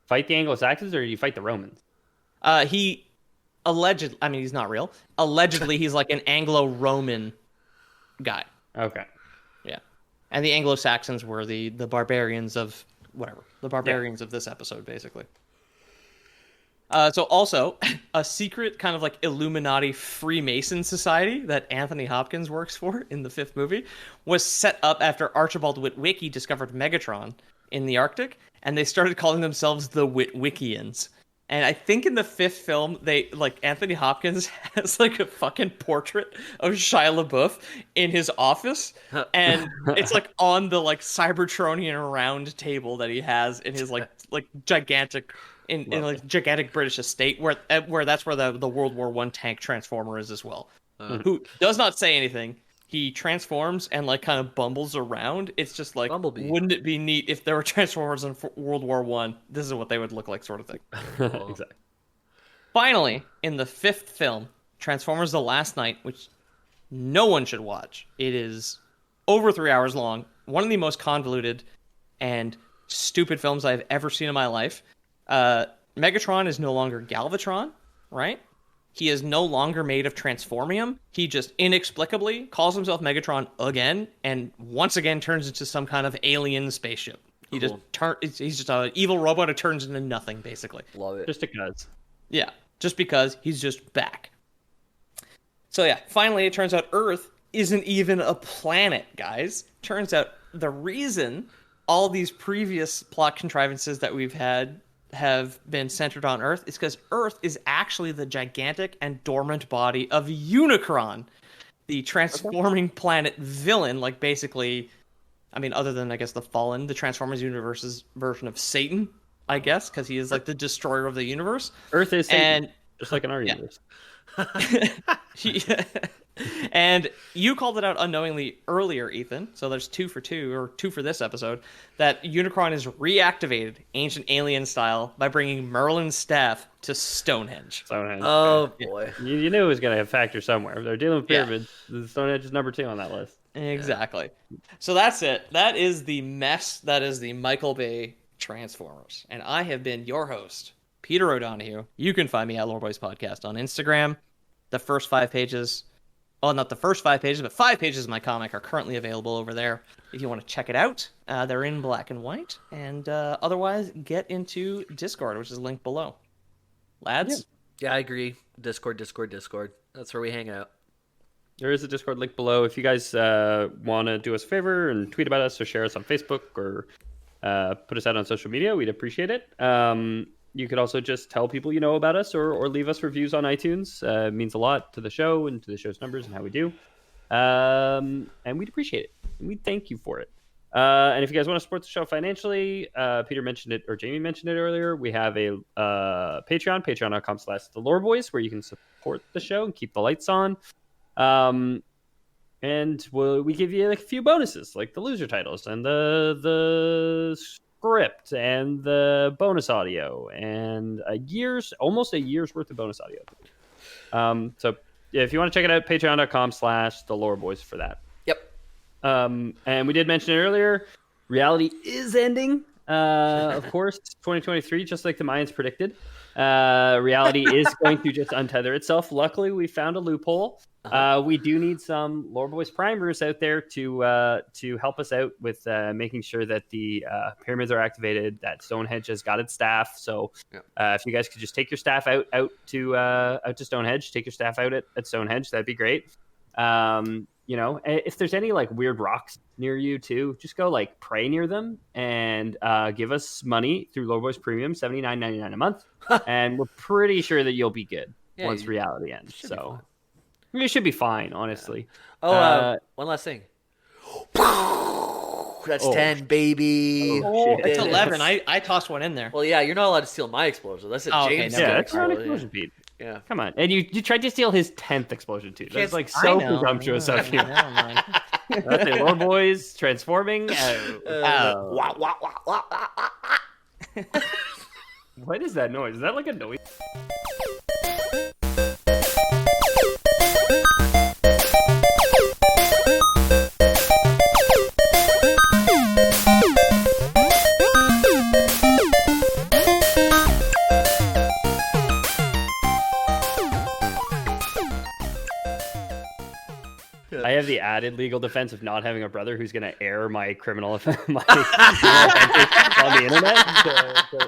fight the Anglo-Saxons, or did he fight the Romans? he allegedly, I mean, he's not real. Allegedly, he's like an Anglo-Roman guy. Okay. Yeah. And the Anglo-Saxons were the barbarians of whatever. The barbarians of this episode, basically. So also, a secret kind of like Illuminati Freemason society that Anthony Hopkins works for in the 5th movie was set up after Archibald Witwicky discovered Megatron in the Arctic, and they started calling themselves the Witwickians. And I think in the 5th film, they like Anthony Hopkins has like a fucking portrait of Shia LaBeouf in his office, and it's like on the like Cybertronian round table that he has in his like gigantic in like gigantic British estate, where that's where the World War I tank transformer is as well. Who does not say anything. He transforms and like kind of bumbles around. It's just like, Bumblebee. wouldn't it be neat if there were transformers in World War I? This is what they would look like, sort of thing. Exactly. Finally, in the 5th film, Transformers: The Last Night, which no one should watch. It is over 3 hours long. One of the most convoluted and stupid films I've ever seen in my life. Megatron is no longer Galvatron, right? He is no longer made of transformium. He just inexplicably calls himself Megatron again, and once again turns into some kind of alien spaceship. He Cool. he's just an evil robot who turns into nothing, basically. Love it. Just because. Yeah, just because he's just back. So yeah, finally it turns out Earth isn't even a planet, guys. Turns out the reason all these previous plot contrivances that we've had have been centered on Earth is because Earth is actually the gigantic and dormant body of Unicron, the transforming planet villain, like basically, I mean, other than, I guess, the Fallen, the Transformers universe's version of Satan, I guess, because he is like the destroyer of the universe. Earth is Satan. And just like in our universe. And you called it out unknowingly earlier, Ethan. So there's 2 for 2, or 2 for this episode. That Unicron is reactivated ancient alien style by bringing Merlin's staff to Stonehenge. Stonehenge. Oh boy. You knew it was going to factor somewhere. If they're dealing with Yeah. pyramids, the Stonehenge is number 2 on that list. Exactly. So that's it. That is the mess. That is the Michael Bay Transformers. And I have been your host, Peter O'Donohue. You can find me at Lore Boys Podcast on Instagram. The first 5 pages, well, not the first 5 pages, but 5 pages of my comic are currently available over there. If you want to check it out, they're in black and white. And otherwise, get into Discord, which is linked below. Lads? Yeah, I agree. Discord. That's where we hang out. There is a Discord link below. If you guys want to do us a favor and tweet about us or share us on Facebook or put us out on social media, we'd appreciate it. You could also just tell people you know about us or leave us reviews on iTunes. It means a lot to the show and to the show's numbers and how we do. And we'd appreciate it. And we'd thank you for it. And if you guys want to support the show financially, Peter mentioned it, or Jamie mentioned it earlier, we have a Patreon, patreon.com/theloreboys, where you can support the show and keep the lights on. And we give you like a few bonuses, like the loser titles and the script and the bonus audio and almost a year's worth of bonus audio. So yeah, if you want to check it out, patreon.com/theloreboys for that. Yep. And we did mention it earlier, reality is ending. Of course, 2023, just like the Mayans predicted. Reality is going to just untether itself. Luckily, we found a loophole. We do need some Lore Boys primers out there to help us out with making sure that the pyramids are activated, that Stonehenge has got its staff. So if you guys could just take your staff out to Stonehenge, take your staff out at Stonehenge, that'd be great. If there's any like weird rocks near you too, just go like pray near them and give us money through Lore Boys Premium, $79.99 a month, and we're pretty sure that you'll be good once reality ends. So you should be fine, honestly. Oh, one last thing. That's 10, baby. Oh, It's 11. I tossed one in there. Well, yeah, you're not allowed to steal my explosion. That's a James. never Yeah, that's your own explosion. explosion, Pete. Yeah. Come on. And you tried to steal his 10th explosion too. That's like I so know. presumptuous of you. I know, man. That's it. Lore Boys transforming. Wah, wah, wah, wah, wah, wah. What is that noise? Is that like a noise? I have the added legal defense of not having a brother who's going to air my criminal offenses on the internet. So